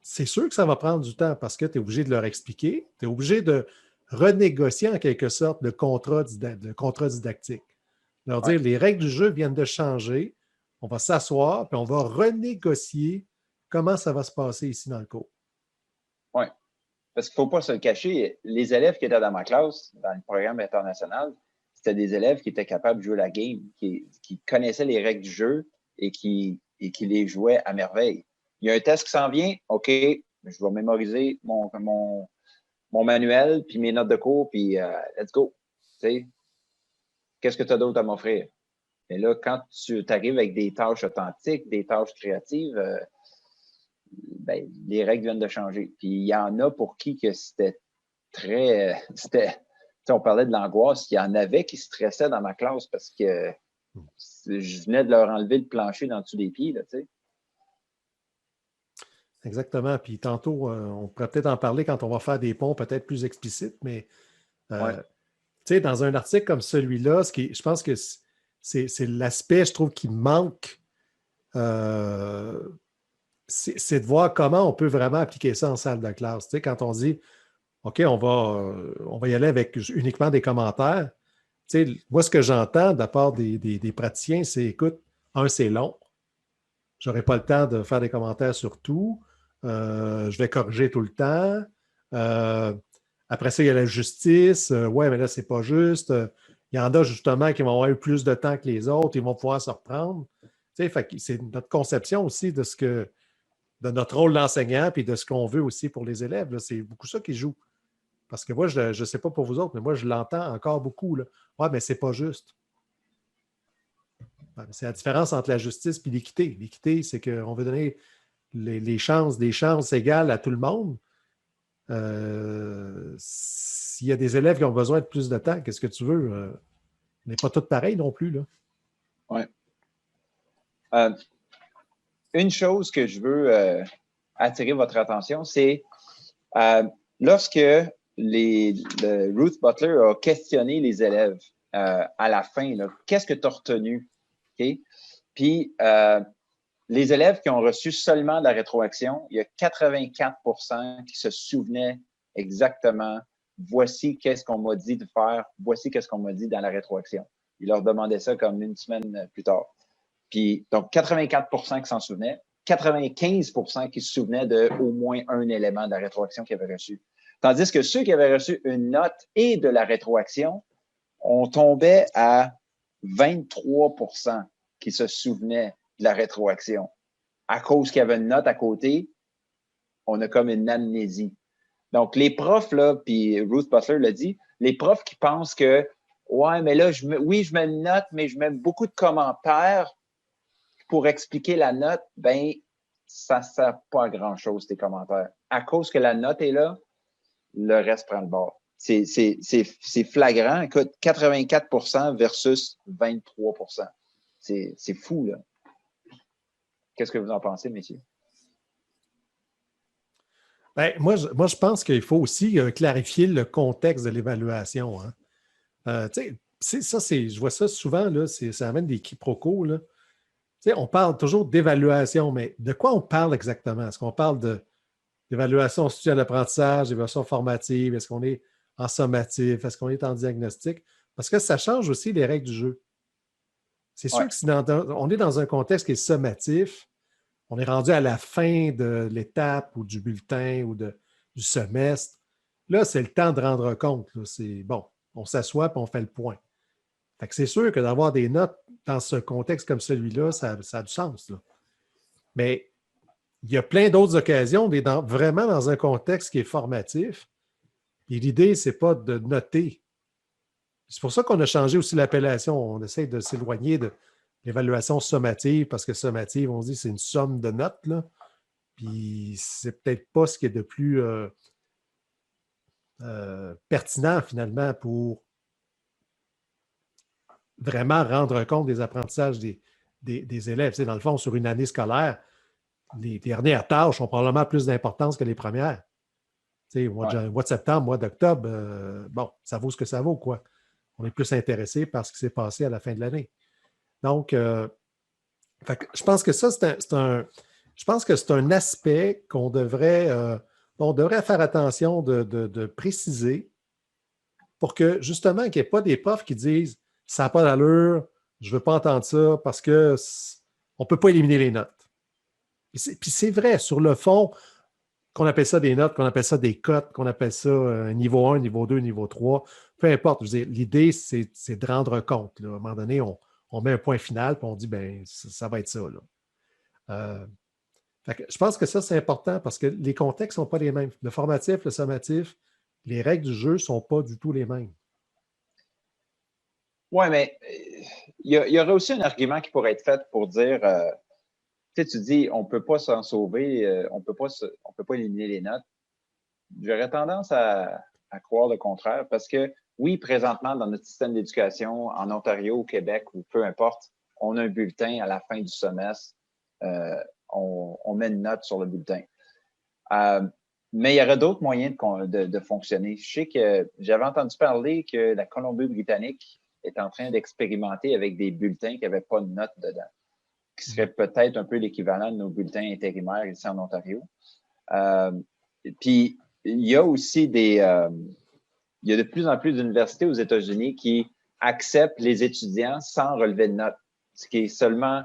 c'est sûr que ça va prendre du temps parce que tu es obligé de leur expliquer, tu es obligé de renégocier en quelque sorte le contrat didactique. Leur dire, les règles du jeu viennent de changer, on va s'asseoir, puis on va renégocier comment ça va se passer ici dans le cours. Oui, parce qu'il ne faut pas se le cacher, les élèves qui étaient dans ma classe, dans le programme international, c'était des élèves qui étaient capables de jouer la game, qui connaissaient les règles du jeu et qui les jouaient à merveille. Il y a un test qui s'en vient, OK, je vais mémoriser mon manuel, puis mes notes de cours, puis let's go. Tu sais, qu'est-ce que tu as d'autre à m'offrir? Mais là, quand tu arrives avec des tâches authentiques, des tâches créatives, ben, les règles viennent de changer. Puis il y en a pour qui que c'était très... on parlait de l'angoisse. Il y en avait qui stressaient dans ma classe parce que je venais de leur enlever le plancher dans dessous des pieds. Là, tu sais. Exactement. Puis tantôt, on pourrait peut-être en parler quand on va faire des ponts peut-être plus explicites, mais tu sais, dans un article comme celui-là, je pense que c'est l'aspect, je trouve, qui manque. C'est de voir comment on peut vraiment appliquer ça en salle de classe. Tu sais, quand on dit OK, on va y aller avec uniquement des commentaires. Tu sais, moi, ce que j'entends de la part des praticiens, c'est écoute, c'est long. Je n'aurai pas le temps de faire des commentaires sur tout. Je vais corriger tout le temps. Après ça, il y a la justice. Ouais, mais là, c'est pas juste. Il y en a justement qui vont avoir eu plus de temps que les autres. Ils vont pouvoir se reprendre. Tu sais, fait que c'est notre conception aussi de notre rôle d'enseignant et de ce qu'on veut aussi pour les élèves. Là. C'est beaucoup ça qui joue. Parce que moi, je ne sais pas pour vous autres, mais moi, je l'entends encore beaucoup. Là. Ouais, mais c'est pas juste. C'est la différence entre la justice et l'équité. L'équité, c'est qu'on veut donner des chances égales à tout le monde. S'il y a des élèves qui ont besoin de plus de temps, qu'est-ce que tu veux? On n'est pas tous pareils non plus. Oui. Une chose que je veux attirer votre attention, c'est lorsque Ruth Butler a questionné les élèves à la fin, qu'est-ce que tu as retenu? Okay? Puis, les élèves qui ont reçu seulement de la rétroaction, il y a 84 qui se souvenaient exactement voici qu'est-ce qu'on m'a dit de faire, voici qu'est-ce qu'on m'a dit dans la rétroaction. Ils leur demandaient ça comme une semaine plus tard. Puis, donc, 84 qui s'en souvenaient, 95 qui se souvenaient d'au moins un élément de la rétroaction qu'ils avaient reçu. Tandis que ceux qui avaient reçu une note et de la rétroaction, on tombait à 23 qui se souvenaient de la rétroaction. À cause qu'il y avait une note à côté, on a comme une amnésie. Donc, les profs, là, puis Ruth Butler l'a dit, les profs qui pensent que, ouais, mais là, je mets une note, mais je mets beaucoup de commentaires pour expliquer la note, ben, ça ne sert pas à grand-chose, tes commentaires. À cause que la note est là, le reste prend le bord. C'est flagrant. Écoute, 84 versus 23 c'est fou, là. Qu'est-ce que vous en pensez, messieurs? Ben, moi, je pense qu'il faut aussi clarifier le contexte de l'évaluation. Hein. Je vois ça souvent, là, ça amène des quiproquos. Là. On parle toujours d'évaluation, mais de quoi on parle exactement? Est-ce qu'on parle d'évaluation institutionnelle d'apprentissage, d'évaluation formative? Est-ce qu'on est en sommatif? Est-ce qu'on est en diagnostic? Parce que ça change aussi les règles du jeu. C'est sûr que si on est dans un contexte qui est sommatif, on est rendu à la fin de l'étape ou du bulletin ou du semestre. Là, c'est le temps de rendre compte. Là. C'est bon, on s'assoit et on fait le point. Fait que c'est sûr que d'avoir des notes dans ce contexte comme celui-là, ça a du sens. Là. Mais il y a plein d'autres occasions d'être vraiment dans un contexte qui est formatif. Et l'idée, ce n'est pas de noter. C'est pour ça qu'on a changé aussi l'appellation. On essaie de s'éloigner de l'évaluation sommative, parce que sommative, on se dit c'est une somme de notes. Là. Puis c'est peut-être pas ce qui est de plus pertinent finalement pour vraiment rendre compte des apprentissages des élèves. Dans le fond, sur une année scolaire, les dernières tâches ont probablement plus d'importance que les premières. Mois de septembre, mois d'octobre, ça vaut ce que ça vaut, quoi. On est plus intéressé par ce qui s'est passé à la fin de l'année. Donc, je pense que ça, je pense que c'est un aspect qu'on devrait faire attention de préciser pour que, justement, qu'il n'y ait pas des profs qui disent « ça n'a pas d'allure, je ne veux pas entendre ça parce qu'on ne peut pas éliminer les notes. » Puis c'est vrai, sur le fond, qu'on appelle ça des notes, qu'on appelle ça des cotes, qu'on appelle ça niveau 1, niveau 2, niveau 3, peu importe. Je veux dire, l'idée, c'est de rendre compte. Là. À un moment donné, on met un point final et on dit, ben ça va être ça. Là. Je pense que ça, c'est important parce que les contextes ne sont pas les mêmes. Le formatif, le sommatif, les règles du jeu ne sont pas du tout les mêmes. Oui, mais il y aurait aussi un argument qui pourrait être fait pour dire, tu dis, on ne peut pas s'en sauver, on ne peut pas éliminer les notes. J'aurais tendance à croire le contraire parce que, oui, présentement, dans notre système d'éducation, en Ontario, au Québec ou peu importe, on a un bulletin à la fin du semestre. On met une note sur le bulletin. Mais il y aurait d'autres moyens de fonctionner. Je sais que j'avais entendu parler que la Colombie-Britannique est en train d'expérimenter avec des bulletins qui n'avaient pas de note dedans, qui serait peut-être un peu l'équivalent de nos bulletins intérimaires ici en Ontario. Puis, il y a aussi il y a de plus en plus d'universités aux États-Unis qui acceptent les étudiants sans relevé de notes. Ce qui est seulement,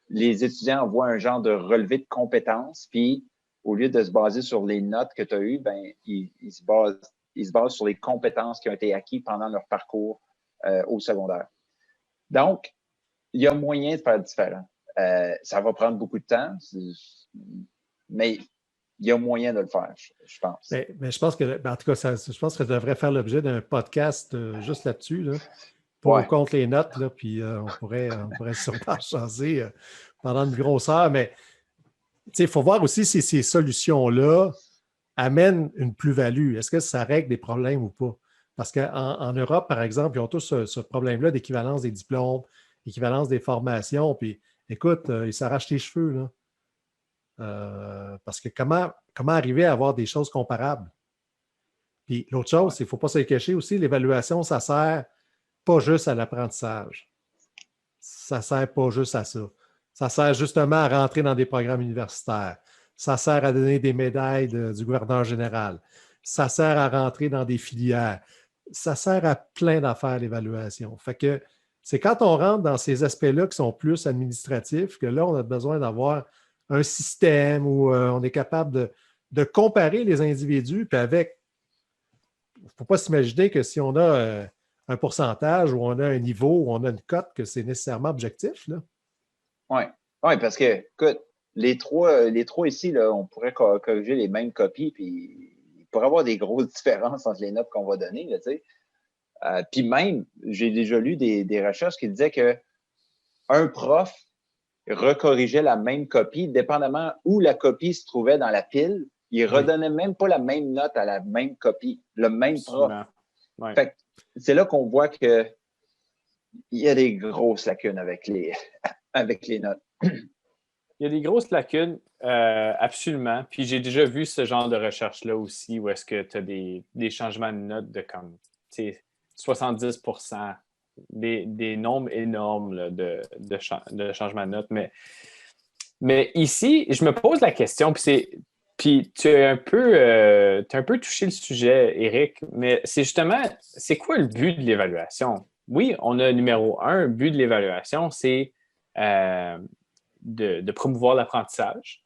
les étudiants envoient un genre de relevé de compétences, puis au lieu de se baser sur les notes que tu as eues, ben, ils se basent sur les compétences qui ont été acquises pendant leur parcours au secondaire. Donc, il y a moyen de faire différent. Ça va prendre beaucoup de temps, mais il y a moyen de le faire, je pense. Mais je pense que, en tout cas, je pense que ça devrait faire l'objet d'un podcast juste là-dessus, là, pour ou contre les notes, là, puis on pourrait sûrement changer pendant une grosse heure, mais il faut voir aussi si ces solutions-là amènent une plus-value. Est-ce que ça règle des problèmes ou pas? Parce qu'en Europe, par exemple, ils ont tous ce problème-là d'équivalence des diplômes, équivalence des formations, puis écoute, ils s'arrachent les cheveux, là. Parce que comment arriver à avoir des choses comparables? Puis l'autre chose, il ne faut pas se le cacher aussi, l'évaluation, ça ne sert pas juste à l'apprentissage. Ça ne sert pas juste à ça. Ça sert justement à rentrer dans des programmes universitaires. Ça sert à donner des médailles du gouverneur général. Ça sert à rentrer dans des filières. Ça sert à plein d'affaires, l'évaluation. Fait que c'est quand on rentre dans ces aspects-là qui sont plus administratifs que là, on a besoin d'avoir un système où on est capable de comparer les individus, puis avec, il ne faut pas s'imaginer que si on a un pourcentage ou on a un niveau ou on a une cote, que c'est nécessairement objectif, là. Oui, parce que, écoute, les trois ici, là, on pourrait corriger les mêmes copies, puis il pourrait y avoir des grosses différences entre les notes qu'on va donner, là, tu sais. Puis même, j'ai déjà lu des recherches qui disaient qu'un prof recorrigeait la même copie, dépendamment où la copie se trouvait dans la pile, il redonnait même pas la même note à la même copie, le même prof. Ouais. Fait que c'est là qu'on voit qu'il y a des grosses lacunes avec les notes. Il y a des grosses lacunes. absolument. Puis j'ai déjà vu ce genre de recherche-là aussi, où est-ce que tu as des changements de notes de comme 70%, des nombres énormes là, de changements de notes. Mais ici, je me pose la question, puis tu as un peu touché le sujet, Éric, mais c'est justement, c'est quoi le but de l'évaluation? Oui, on a numéro 1, le but de l'évaluation, c'est de promouvoir l'apprentissage.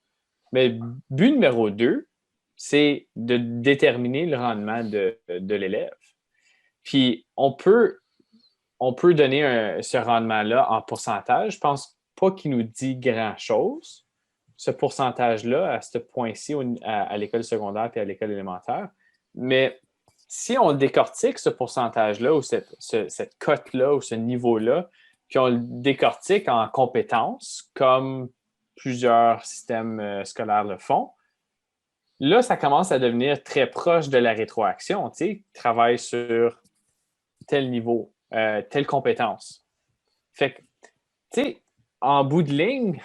Mais le but numéro 2, c'est de déterminer le rendement de l'élève. Puis on peut donner ce rendement-là en pourcentage. Je ne pense pas qu'il nous dit grand-chose, ce pourcentage-là, à ce point-ci, à l'école secondaire et à l'école élémentaire. Mais si on décortique ce pourcentage-là ou cette cote-là ou ce niveau-là, puis on le décortique en compétences, comme plusieurs systèmes scolaires le font, là, ça commence à devenir très proche de la rétroaction. Tu sais, travaille sur tel niveau, telle compétence. Fait que, tu sais, en bout de ligne,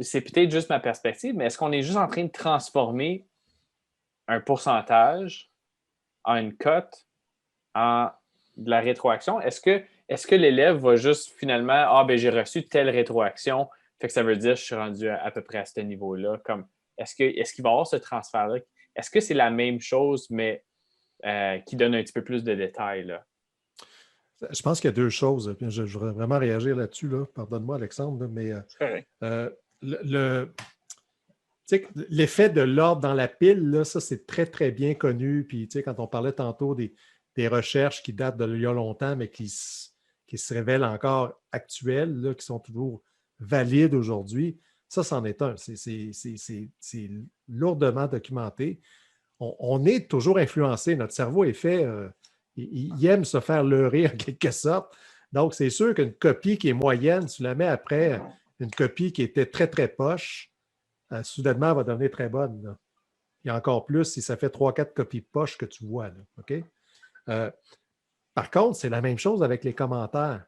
c'est peut-être juste ma perspective, mais est-ce qu'on est juste en train de transformer un pourcentage en une cote, en de la rétroaction? Est-ce que l'élève va juste finalement, j'ai reçu telle rétroaction, fait que ça veut dire que je suis rendu à peu près à ce niveau-là. Comme, est-ce qu'il va y avoir ce transfert-là? Est-ce que c'est la même chose, mais qui donne un petit peu plus de détails, là? Je pense qu'il y a deux choses. Puis je voudrais vraiment réagir là-dessus. Là. Pardonne-moi, Alexandre, mais l'effet de l'ordre dans la pile, là, ça, c'est très, très bien connu. Puis, quand on parlait tantôt des recherches qui datent d'il y a longtemps, mais qui se révèlent encore actuelles, là, qui sont toujours valides aujourd'hui, ça, c'en est un. C'est lourdement documenté. On est toujours influencé. Notre cerveau est fait... il aime se faire leurrer en quelque sorte. Donc, c'est sûr qu'une copie qui est moyenne, tu la mets après une copie qui était très, très poche, soudainement, elle va devenir très bonne. Là. Et encore plus si ça fait 3-4 copies poches que tu vois. Là, OK? Par contre, c'est la même chose avec les commentaires.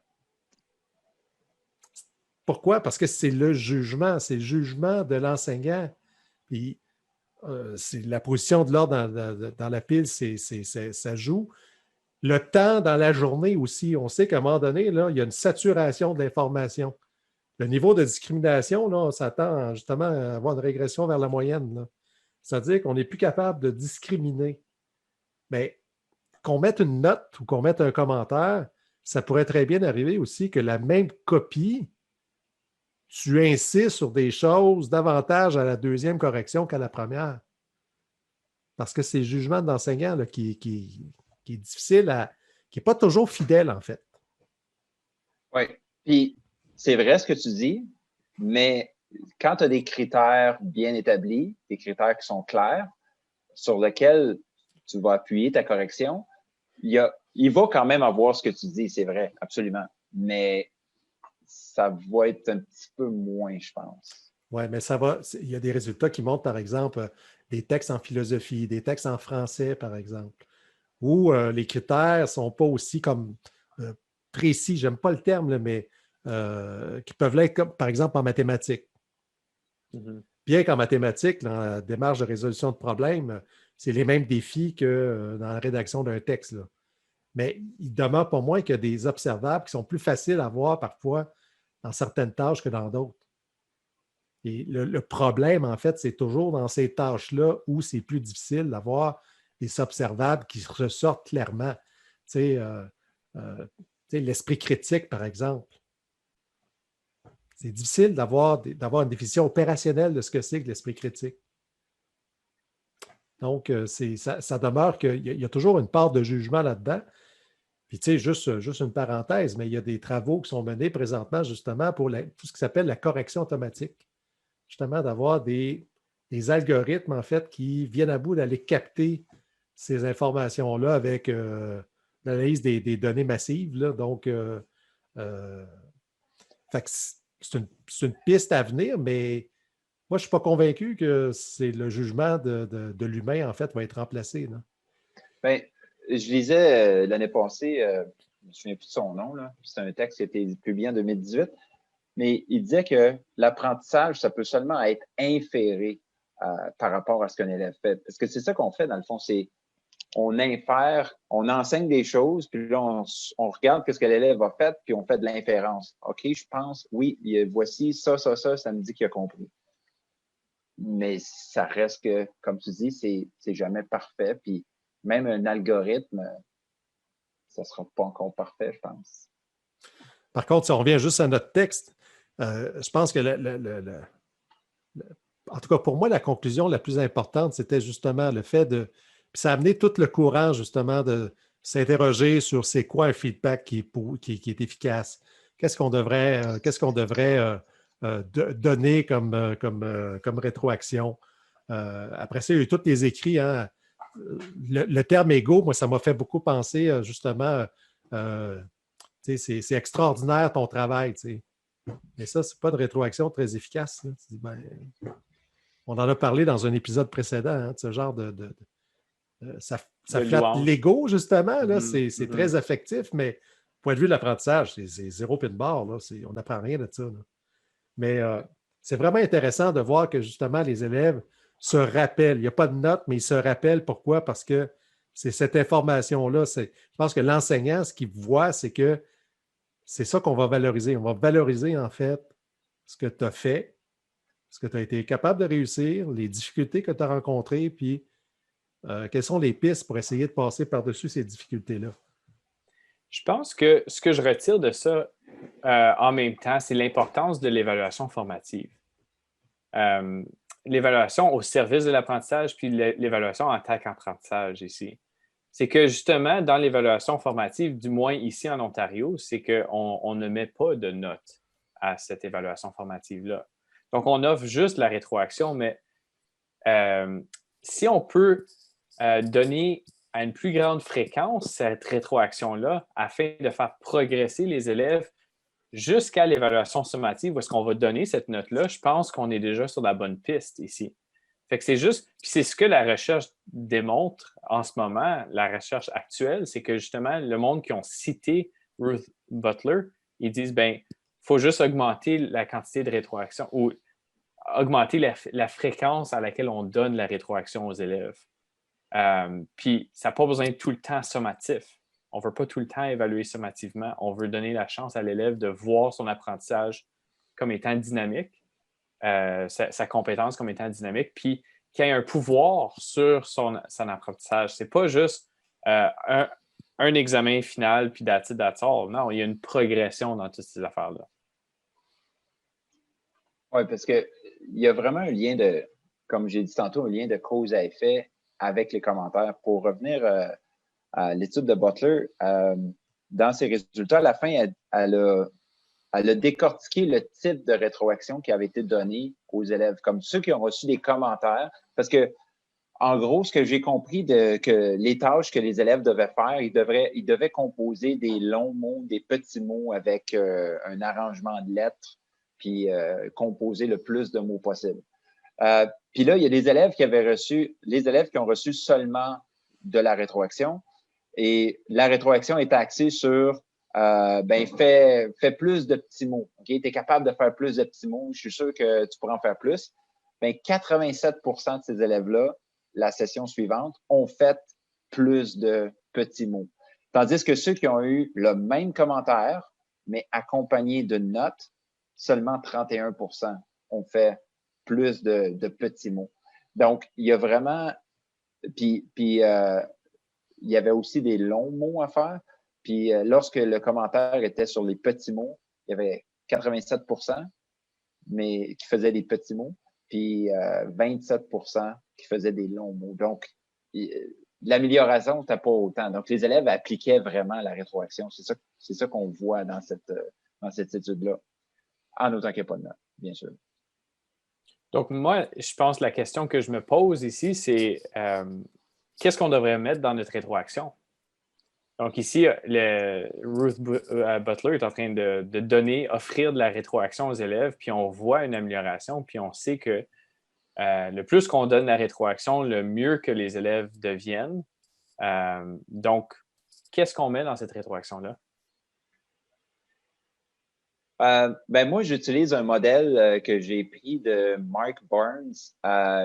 Pourquoi? Parce que c'est le jugement de l'enseignant. Puis, c'est la position de l'ordre dans la pile, ça joue. Le temps dans la journée aussi, on sait qu'à un moment donné, là, il y a une saturation de l'information. Le niveau de discrimination, là, on s'attend justement à avoir une régression vers la moyenne. Là. C'est-à-dire qu'on n'est plus capable de discriminer. Mais qu'on mette une note ou qu'on mette un commentaire, ça pourrait très bien arriver aussi que la même copie, tu insistes sur des choses davantage à la deuxième correction qu'à la première. Parce que c'est le jugement d'enseignant là, qui est difficile qui n'est pas toujours fidèle, en fait. Oui. Puis, c'est vrai ce que tu dis, mais quand tu as des critères bien établis, des critères qui sont clairs, sur lesquels tu vas appuyer ta correction, il va quand même avoir ce que tu dis, c'est vrai, absolument. Mais ça va être un petit peu moins, je pense. Oui, mais ça va. Il y a des résultats qui montrent, par exemple, des textes en philosophie, des textes en français, par exemple, où les critères ne sont pas aussi comme précis, j'aime pas le terme, là, mais qui peuvent l'être, comme, par exemple, en mathématiques. Mm-hmm. Bien qu'en mathématiques, dans la démarche de résolution de problèmes, c'est les mêmes défis que dans la rédaction d'un texte. Là. Mais il demeure pas moins qu'il y a des observables qui sont plus faciles à voir parfois dans certaines tâches que dans d'autres. Et le problème, en fait, c'est toujours dans ces tâches-là où c'est plus difficile d'avoir des observables qui ressortent clairement. Tu sais, l'esprit critique, par exemple. C'est difficile d'avoir une définition opérationnelle de ce que c'est que l'esprit critique. Donc, ça demeure qu'il y a toujours une part de jugement là-dedans. Puis, tu sais, juste une parenthèse, mais il y a des travaux qui sont menés présentement, justement, pour tout ce qui s'appelle la correction automatique. Justement, d'avoir des algorithmes, en fait, qui viennent à bout d'aller capter ces informations-là avec l'analyse des données massives. Là. Donc, fait que c'est une piste à venir, mais moi, je ne suis pas convaincu que c'est le jugement de l'humain, en fait, va être remplacé. Bien, je lisais l'année passée, je ne me souviens plus de son nom, c'est un texte qui a été publié en 2018. mais il disait que l'apprentissage, ça peut seulement être inféré par rapport à ce qu'un élève fait. Parce que c'est ça qu'on fait, dans le fond, c'est on infère, on enseigne des choses, puis là, on regarde ce que l'élève a fait, puis on fait de l'inférence. OK, je pense, oui, voici ça me dit qu'il a compris. Mais ça reste que, comme tu dis, c'est jamais parfait, puis même un algorithme, ça sera pas encore parfait, je pense. Par contre, si on revient juste à notre texte, je pense que en tout cas, pour moi, la conclusion la plus importante, c'était justement le fait de. Puis ça a amené tout le courage, justement, de s'interroger sur c'est quoi un feedback qui est efficace. Qu'est-ce qu'on devrait donner comme rétroaction. Après ça, il y a eu tous les écrits. Hein. Le terme ego, moi, ça m'a fait beaucoup penser, justement, c'est extraordinaire ton travail. T'sais. Mais ça, c'est pas de rétroaction très efficace. Ben, on en a parlé dans un épisode précédent, hein, de ce genre ça flatte l'ego, justement. Là, c'est très affectif, mais point de vue de l'apprentissage, c'est zéro pin barre. Là, on n'apprend rien de ça. Là. Mais c'est vraiment intéressant de voir que, justement, les élèves se rappellent. Il n'y a pas de notes, mais ils se rappellent. Pourquoi? Parce que c'est cette information-là. Je pense que l'enseignant, ce qu'il voit, c'est que c'est ça qu'on va valoriser. On va valoriser, en fait, ce que tu as fait, ce que tu as été capable de réussir, les difficultés que tu as rencontrées, puis quelles sont les pistes pour essayer de passer par-dessus ces difficultés-là? Je pense que ce que je retire de ça en même temps, c'est l'importance de l'évaluation formative. L'évaluation au service de l'apprentissage, puis l'évaluation en tant qu'apprentissage ici. C'est que justement, dans l'évaluation formative, du moins ici en Ontario, c'est qu'on ne met pas de notes à cette évaluation formative-là. Donc, on offre juste la rétroaction, mais si on peut donner à une plus grande fréquence cette rétroaction-là afin de faire progresser les élèves jusqu'à l'évaluation summative où est-ce qu'on va donner cette note-là, je pense qu'on est déjà sur la bonne piste ici. Fait que c'est juste, puis c'est ce que la recherche démontre en ce moment, la recherche actuelle, c'est que justement, le monde qui ont cité Ruth Butler, ils disent, ben, il faut juste augmenter la quantité de rétroaction ou augmenter la fréquence à laquelle on donne la rétroaction aux élèves. Puis, ça n'a pas besoin de tout le temps sommatif. On ne veut pas tout le temps évaluer sommativement. On veut donner la chance à l'élève de voir son apprentissage comme étant dynamique, sa compétence comme étant dynamique, puis qu'il ait un pouvoir sur son apprentissage. Ce n'est pas juste un examen final, puis that's all. Non, il y a une progression dans toutes ces affaires-là. Oui, parce qu'il y a vraiment un lien de, comme j'ai dit tantôt, un lien de cause à effet avec les commentaires. Pour revenir à l'étude de Butler, dans ses résultats, à la fin, elle a décortiqué le type de rétroaction qui avait été donné aux élèves, comme ceux qui ont reçu des commentaires. Parce que, en gros, ce que j'ai compris que les tâches que les élèves devaient faire, ils devaient composer des longs mots, des petits mots avec un arrangement de lettres, puis composer le plus de mots possible. Puis là, il y a des élèves qui ont reçu seulement de la rétroaction. Et la rétroaction est axée sur fais plus de petits mots. Okay? Tu es capable de faire plus de petits mots. Je suis sûr que tu pourras en faire plus. 87% de ces élèves-là, la session suivante, ont fait plus de petits mots. Tandis que ceux qui ont eu le même commentaire, mais accompagné d'une note, seulement 31% ont fait plus de petits mots. Donc, il y a vraiment... Puis il y avait aussi des longs mots à faire. Puis lorsque le commentaire était sur les petits mots, il y avait 87% mais qui faisaient des petits mots, puis 27% qui faisaient des longs mots. Donc, l'amélioration n'était pas autant. Donc, les élèves appliquaient vraiment la rétroaction. C'est ça qu'on voit dans cette étude-là, en autant qu'il n'y ait pas de note, bien sûr. Donc, moi, je pense que la question que je me pose ici, c'est qu'est-ce qu'on devrait mettre dans notre rétroaction? Donc ici, Ruth Butler est en train de offrir de la rétroaction aux élèves, puis on voit une amélioration, puis on sait que le plus qu'on donne la rétroaction, le mieux que les élèves deviennent. Donc, qu'est-ce qu'on met dans cette rétroaction-là? Moi, j'utilise un modèle que j'ai pris de Mark Burns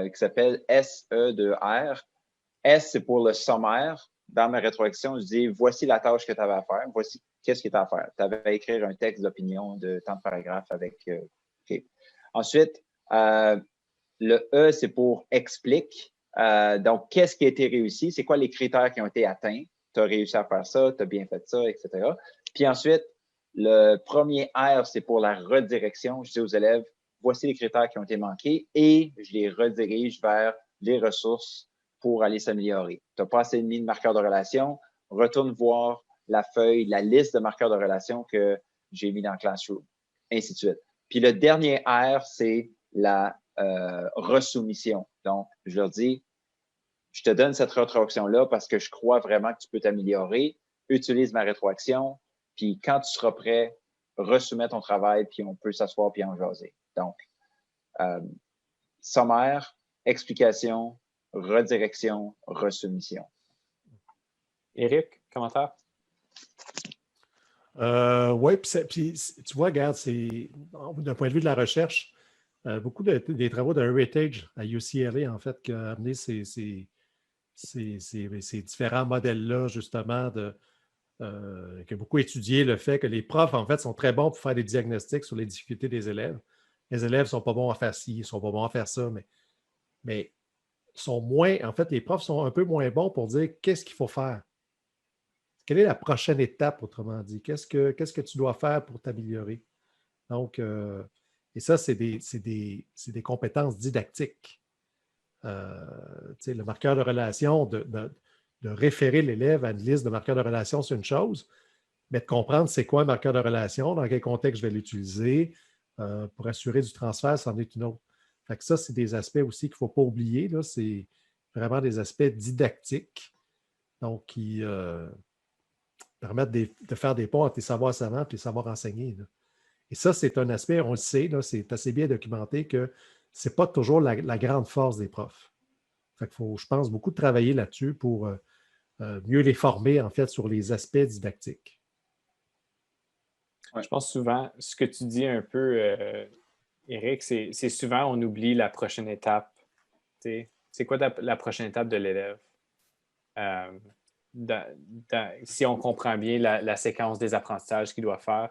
qui s'appelle SE2R. S, c'est pour le sommaire. Dans ma rétroaction, je dis voici la tâche que tu avais à faire. Voici qu'est-ce que tu as à faire. Tu avais à écrire un texte d'opinion de tant de paragraphes avec. OK. Ensuite, le E, c'est pour explique. Donc, qu'est-ce qui a été réussi? C'est quoi les critères qui ont été atteints? Tu as réussi à faire ça, tu as bien fait ça, etc. Puis ensuite, le premier R, c'est pour la redirection. Je dis aux élèves, voici les critères qui ont été manqués et je les redirige vers les ressources pour aller s'améliorer. Tu n'as pas assez mis de marqueurs de relation, retourne voir la feuille, la liste de marqueurs de relation que j'ai mis dans Classroom, ainsi de suite. Puis le dernier R, c'est la resoumission. Donc, je leur dis, je te donne cette rétroaction-là parce que je crois vraiment que tu peux t'améliorer. Utilise ma rétroaction, puis quand tu seras prêt, resoumets ton travail, puis on peut s'asseoir puis en jaser. Donc, sommaire, explication, redirection, resoumission. Éric, commentaire? Oui, puis tu vois, regarde, d'un point de vue de la recherche, beaucoup des travaux de Heritage à UCLA, en fait, qui a amené ces différents modèles-là, justement, qui a beaucoup étudié le fait que les profs, en fait, sont très bons pour faire des diagnostics sur les difficultés des élèves. Les élèves ne sont pas bons à faire ci, ils ne sont pas bons à faire ça, mais sont moins, en fait, les profs sont un peu moins bons pour dire qu'est-ce qu'il faut faire. Quelle est la prochaine étape, autrement dit? Qu'est-ce que tu dois faire pour t'améliorer? Donc, et ça, c'est des compétences didactiques. Le marqueur de relation, de référer l'élève à une liste de marqueurs de relation, c'est une chose, mais de comprendre c'est quoi un marqueur de relation, dans quel contexte je vais l'utiliser pour assurer du transfert, c'en est une autre. Fait que ça, c'est des aspects aussi qu'il ne faut pas oublier. Là. C'est vraiment des aspects didactiques, donc qui permettent de faire des ponts entre les savoirs savants et les savoirs enseignés. Là. Et ça, c'est un aspect, on le sait, là, c'est assez bien documenté que ce n'est pas toujours la grande force des profs. Fait qu'il faut, je pense, beaucoup travailler là-dessus pour mieux les former, en fait, sur les aspects didactiques. Ouais. Je pense souvent, ce que tu dis un peu, Éric, c'est souvent on oublie la prochaine étape. T'sais, c'est quoi la prochaine étape de l'élève? Si on comprend bien la séquence des apprentissages qu'il doit faire,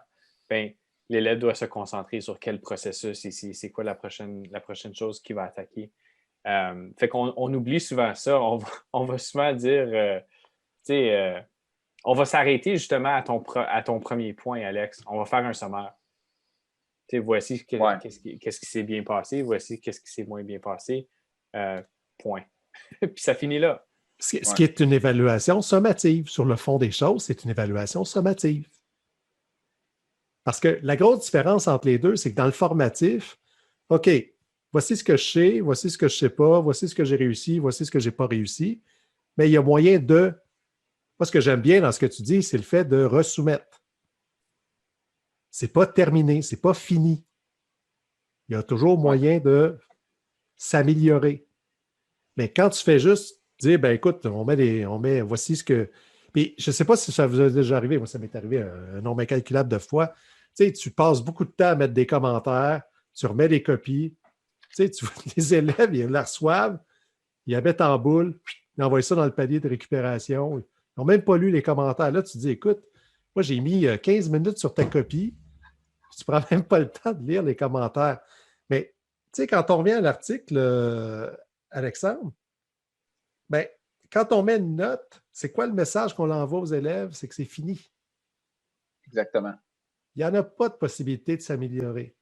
ben, l'élève doit se concentrer sur quel processus ici, c'est quoi la prochaine chose qu'il va attaquer. Fait qu'on oublie souvent ça. On va souvent dire, on va s'arrêter justement à ton premier point, Alex. On va faire un sommaire. Voici qu'est-ce qui s'est bien passé, voici qu'est-ce qui s'est moins bien passé. Point. Puis ça finit là. Ce qui est une évaluation sommative. Sur le fond des choses, c'est une évaluation sommative. Parce que la grosse différence entre les deux, c'est que dans le formatif, OK, voici ce que je sais, voici ce que je ne sais pas, voici ce que j'ai réussi, voici ce que je n'ai pas réussi. Mais il y a moyen de... Moi, ce que j'aime bien dans ce que tu dis, c'est le fait de resoumettre. Ce n'est pas terminé, ce n'est pas fini. Il y a toujours moyen de s'améliorer. Mais quand tu fais juste dire, ben écoute, voici ce que... Puis je ne sais pas si ça vous est déjà arrivé, moi ça m'est arrivé un nombre incalculable de fois. Tu passes beaucoup de temps à mettre des commentaires, tu remets des copies. Tu vois, les élèves, ils la reçoivent, ils la mettent en boule, ils envoient ça dans le panier de récupération. Ils n'ont même pas lu les commentaires. Là, tu te dis, écoute, moi j'ai mis 15 minutes sur ta copie, tu ne prends même pas le temps de lire les commentaires. Mais quand on revient à l'article, Alexandre, ben, quand on met une note, c'est quoi le message qu'on envoie aux élèves? C'est que c'est fini. Exactement. Il n'y en a pas de possibilité de s'améliorer.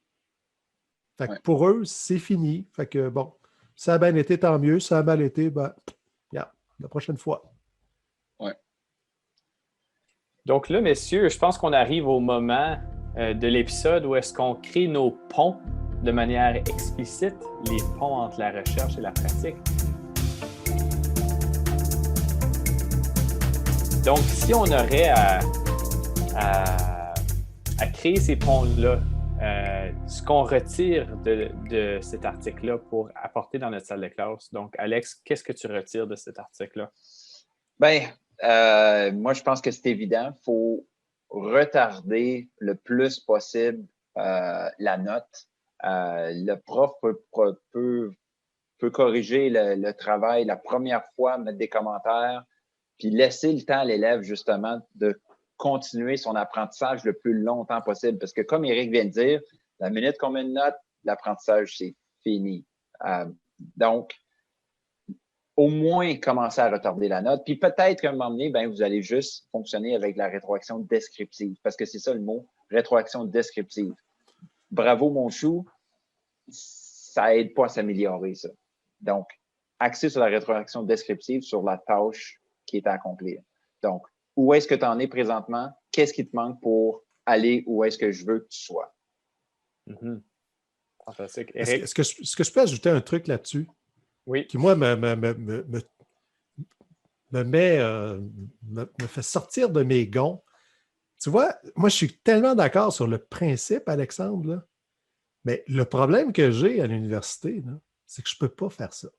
Fait que pour eux, c'est fini. Fait que bon, ça a bien été, tant mieux. Ça a mal été, la prochaine fois. Ouais. Donc là, messieurs, je pense qu'on arrive au moment de l'épisode où est-ce qu'on crée nos ponts de manière explicite, les ponts entre la recherche et la pratique. Donc, si on aurait à créer ces ponts-là, ce qu'on retire de cet article-là pour apporter dans notre salle de classe. Donc, Alex, qu'est-ce que tu retires de cet article-là? Moi, je pense que c'est évident. Il faut retarder le plus possible la note. Le prof peut corriger le travail la première fois, mettre des commentaires, puis laisser le temps à l'élève, justement, de continuer son apprentissage le plus longtemps possible. Parce que, comme Éric vient de dire, la minute qu'on met une note, l'apprentissage, c'est fini. Donc, au moins commencer à retarder la note. Puis peut-être qu'à un moment donné, ben, vous allez juste fonctionner avec la rétroaction descriptive, parce que c'est ça le mot, rétroaction descriptive. Bravo, mon chou, ça aide pas à s'améliorer, ça. Donc, axer sur la rétroaction descriptive, sur la tâche qui est à accomplir. Donc, où est-ce que tu en es présentement? Qu'est-ce qui te manque pour aller où est-ce que je veux que tu sois? Mm-hmm. Fantastique. Est-ce que je peux ajouter un truc là-dessus? Oui. Qui, moi, me fait sortir de mes gonds. Tu vois, moi, je suis tellement d'accord sur le principe, Alexandre, là, mais le problème que j'ai à l'université, là, c'est que je ne peux pas faire ça.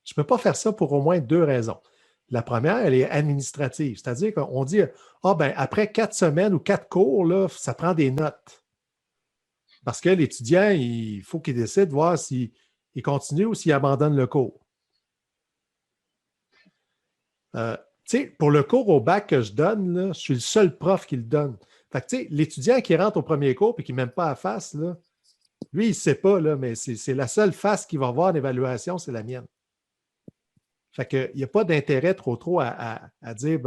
Je ne peux pas faire ça pour au moins 2 raisons. La première, elle est administrative, c'est-à-dire qu'on dit après 4 semaines ou 4 cours, là, ça prend des notes. Parce que l'étudiant, il faut qu'il décide de voir s'il continue ou s'il abandonne le cours. Pour le cours au bac que je donne, là, je suis le seul prof qui le donne. Fait que, l'étudiant qui rentre au premier cours et qui ne met pas à face, là, lui, il ne sait pas, là, mais c'est la seule face qu'il va avoir en évaluation, c'est la mienne. Fait qu'il n'y a pas d'intérêt trop à dire,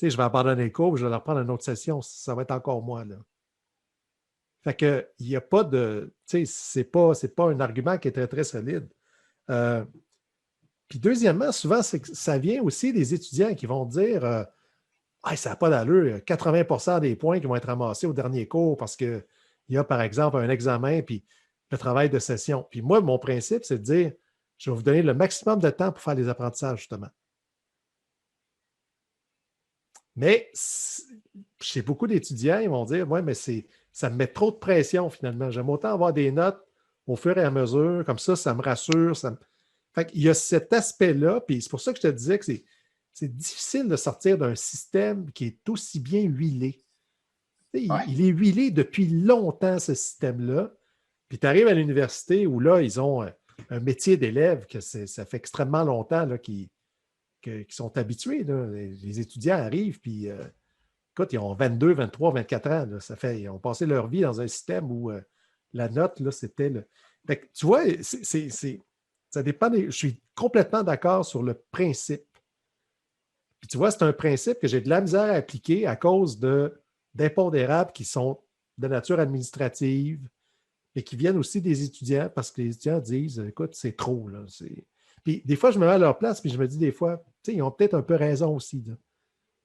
je vais abandonner le cours, je vais leur prendre une autre session, ça va être encore moi, là. Fait que il n'y a pas de. C'est pas un argument qui est très, très solide. Puis deuxièmement, souvent, ça vient aussi des étudiants qui vont dire ça n'a pas d'allure, 80% des points qui vont être ramassés au dernier cours parce qu'il y a, par exemple, un examen puis le travail de session. Puis moi, mon principe, c'est de dire je vais vous donner le maximum de temps pour faire les apprentissages, justement. Mais chez beaucoup d'étudiants, ils vont dire mais ça me met trop de pression finalement. J'aime autant avoir des notes au fur et à mesure, comme ça me rassure. Fait qu'il y a cet aspect-là, puis c'est pour ça que je te disais que c'est difficile de sortir d'un système qui est aussi bien huilé. Il est huilé depuis longtemps, ce système-là. Puis tu arrives à l'université où là, ils ont un métier d'élève que ça fait extrêmement longtemps là, qui sont habitués. Là. Les étudiants arrivent, puis écoute, ils ont 22, 23, 24 ans. Là. Ils ont passé leur vie dans un système où la note, là, c'était le. Fait que, tu vois, ça dépend je suis complètement d'accord sur le principe. Puis tu vois, c'est un principe que j'ai de la misère à appliquer à cause d'impondérables qui sont de nature administrative et qui viennent aussi des étudiants parce que les étudiants disent écoute, c'est trop. Là, Puis des fois, je me mets à leur place puis je me dis des fois, ils ont peut-être un peu raison aussi. Là.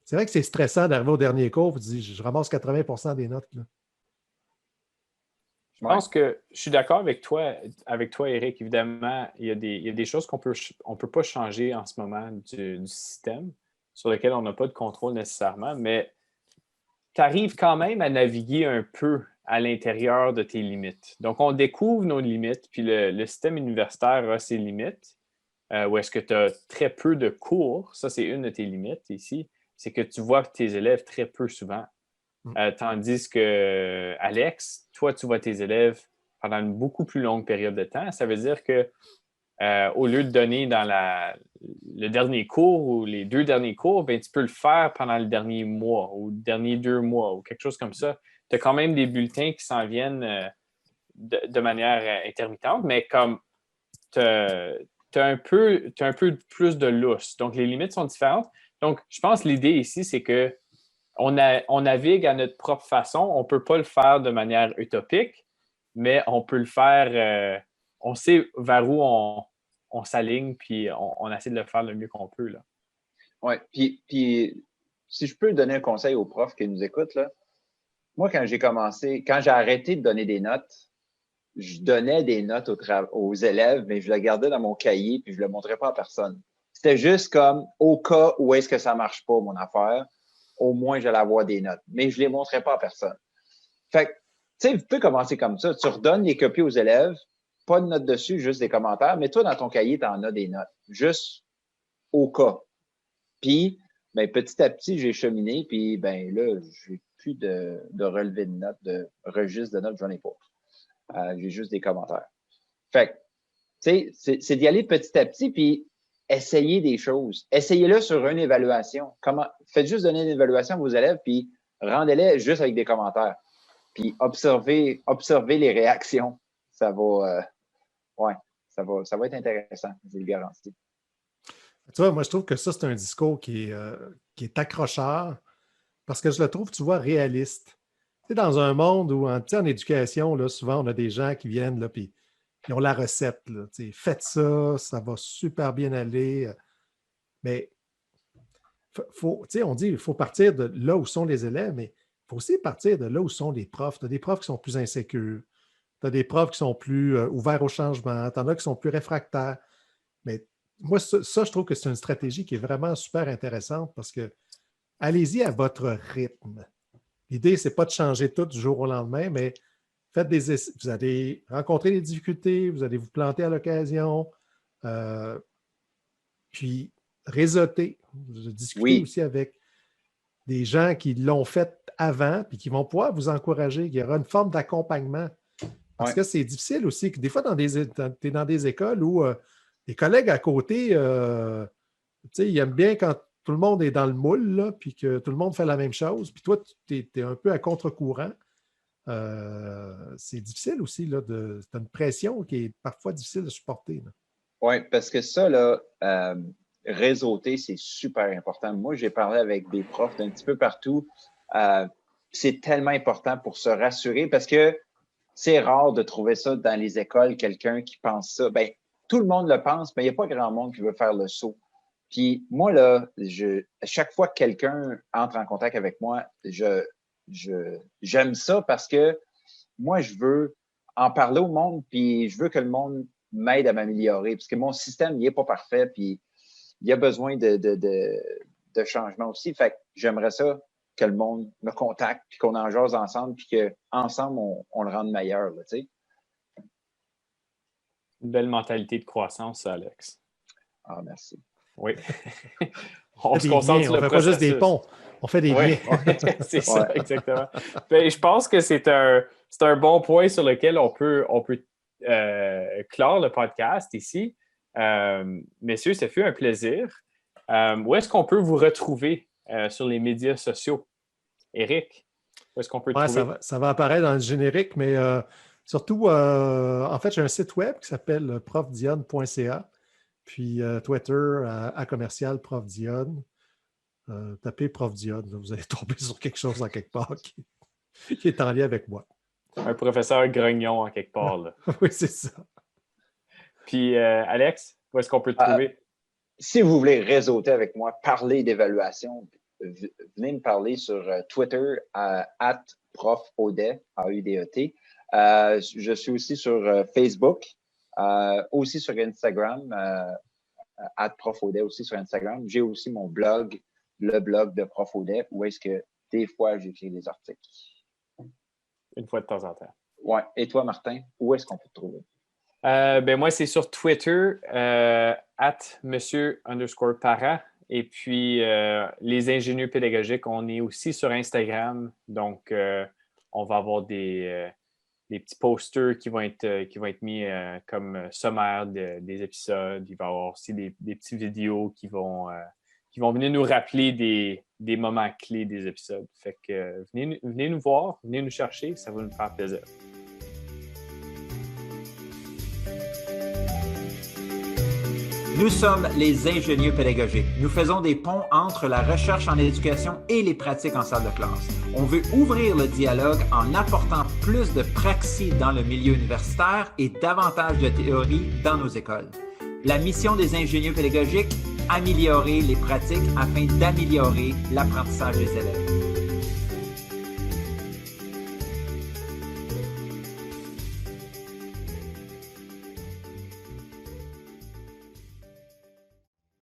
C'est vrai que c'est stressant d'arriver au dernier cours et de dire je ramasse 80% des notes. Là. Je pense que je suis d'accord avec toi, Éric. Évidemment, il y a des choses qu'on peut pas changer en ce moment du système sur lequel on n'a pas de contrôle nécessairement, mais tu arrives quand même à naviguer un peu à l'intérieur de tes limites. Donc, on découvre nos limites, puis le système universitaire a ses limites, où est-ce que tu as très peu de cours. Ça, c'est une de tes limites ici. C'est que tu vois tes élèves très peu souvent. Tandis que Alex, toi, tu vois tes élèves pendant une beaucoup plus longue période de temps. Ça veut dire que au lieu de donner dans le dernier cours ou les 2 derniers cours, ben, tu peux le faire pendant le dernier mois ou le dernier 2 mois ou quelque chose comme ça. Tu as quand même des bulletins qui s'en viennent de manière intermittente, mais comme tu as un peu plus de lousse. Donc, les limites sont différentes. Donc, je pense que l'idée ici, c'est que on navigue à notre propre façon. On ne peut pas le faire de manière utopique, mais on peut le faire. On sait vers où on s'aligne, puis on essaie de le faire le mieux qu'on peut. Oui, puis si je peux donner un conseil aux profs qui nous écoutent, là, moi, quand j'ai arrêté de donner des notes, je donnais des notes aux élèves, mais je le gardais dans mon cahier, puis je ne le montrais pas à personne. C'était juste comme, au cas où est-ce que ça ne marche pas, mon affaire, au moins, j'allais avoir des notes. Mais je ne les montrais pas à personne. Fait que, tu sais, vous pouvez commencer comme ça. Tu redonnes les copies aux élèves, pas de notes dessus, juste des commentaires, mais toi, dans ton cahier, tu en as des notes, juste au cas. Puis, ben, petit à petit, j'ai cheminé, puis ben là, j'ai plus de relevé de notes, de registre de notes, j'en ai pas. J'ai juste des commentaires. Fait que, tu sais, c'est d'y aller petit à petit, puis essayez des choses. Essayez-le sur une évaluation. Faites juste donner une évaluation à vos élèves, puis rendez-les juste avec des commentaires. Puis observez les réactions. Ça va, ça va être intéressant, je vous le garantis. Tu vois, moi, je trouve que ça, c'est un discours qui est accrocheur parce que je le trouve, tu vois, réaliste. Tu sais, dans un monde où, en éducation, là, souvent, on a des gens qui viennent, là, puis ils ont la recette. Là, faites ça, ça va super bien aller. Mais, on dit qu'il faut partir de là où sont les élèves, mais il faut aussi partir de là où sont les profs. Tu as des profs qui sont plus insécures. Tu as des profs qui sont plus ouverts au changement. Tu en as qui sont plus réfractaires. Mais moi, ça, je trouve que c'est une stratégie qui est vraiment super intéressante parce que allez-y à votre rythme. L'idée, ce n'est pas de changer tout du jour au lendemain, mais faites des essais. Vous allez rencontrer des difficultés, vous allez vous planter à l'occasion, puis réseauter. Discutez aussi avec des gens qui l'ont fait avant puis qui vont pouvoir vous encourager. Il y aura une forme d'accompagnement. Parce que c'est difficile aussi. Que des fois, tu es dans des écoles où les collègues à côté, ils aiment bien quand tout le monde est dans le moule, là, puis que tout le monde fait la même chose. Puis toi, tu es un peu à contre-courant. C'est difficile aussi. Tu as une pression qui est parfois difficile de supporter. Oui, parce que ça, là, réseauter, c'est super important. Moi, j'ai parlé avec des profs d'un petit peu partout. C'est tellement important pour se rassurer parce que c'est rare de trouver ça dans les écoles, quelqu'un qui pense ça. Bien, tout le monde le pense, mais il n'y a pas grand monde qui veut faire le saut. Puis moi, là, à chaque fois que quelqu'un entre en contact avec moi, j'aime ça parce que moi, je veux en parler au monde, puis je veux que le monde m'aide à m'améliorer. Parce que mon système, il n'est pas parfait, puis il y a besoin de changement aussi. Fait que j'aimerais ça que le monde me contacte, puis qu'on en jase ensemble, puis qu'ensemble, on le rende meilleur, là, tu sais. Une belle mentalité de croissance, ça, Alex. Ah, merci. Oui. On se concentre sur le processus. On ne fait pas juste des ponts, on fait des liens. C'est ça, exactement. Ben, je pense que c'est un bon point sur lequel on peut clore le podcast ici. Messieurs, ça fut un plaisir. Où est-ce qu'on peut vous retrouver sur les médias sociaux? Éric, où est-ce qu'on peut trouver? Ça va apparaître dans le générique, mais surtout, en fait, j'ai un site web qui s'appelle profdionne.ca, puis Twitter à commercial profdionne. Tapez profdionne, vous allez tomber sur quelque chose en quelque part qui est en lien avec moi. Un professeur grognon en quelque part. Là. Oui, c'est ça. Puis, Alex, où est-ce qu'on peut te trouver? Si vous voulez réseauter avec moi, parler d'évaluation, venez me parler sur Twitter @profaudet, AUDET. Je suis aussi sur Facebook, aussi sur Instagram, @profaudet aussi sur Instagram. J'ai aussi mon blog, le blog de Profaudet, où est-ce que des fois j'écris des articles. Une fois de temps en temps. Ouais. Et toi, Martin, où est-ce qu'on peut te trouver? Moi, c'est sur Twitter, @monsieur_para. Et puis, les ingénieurs pédagogiques, on est aussi sur Instagram. Donc, on va avoir des petits posters qui vont être mis comme sommaire des épisodes. Il va y avoir aussi des petites vidéos qui vont venir nous rappeler des moments clés des épisodes. Fait que venez nous voir, venez nous chercher, ça va nous faire plaisir. Nous sommes les ingénieurs pédagogiques. Nous faisons des ponts entre la recherche en éducation et les pratiques en salle de classe. On veut ouvrir le dialogue en apportant plus de praxis dans le milieu universitaire et davantage de théorie dans nos écoles. La mission des ingénieurs pédagogiques, améliorer les pratiques afin d'améliorer l'apprentissage des élèves.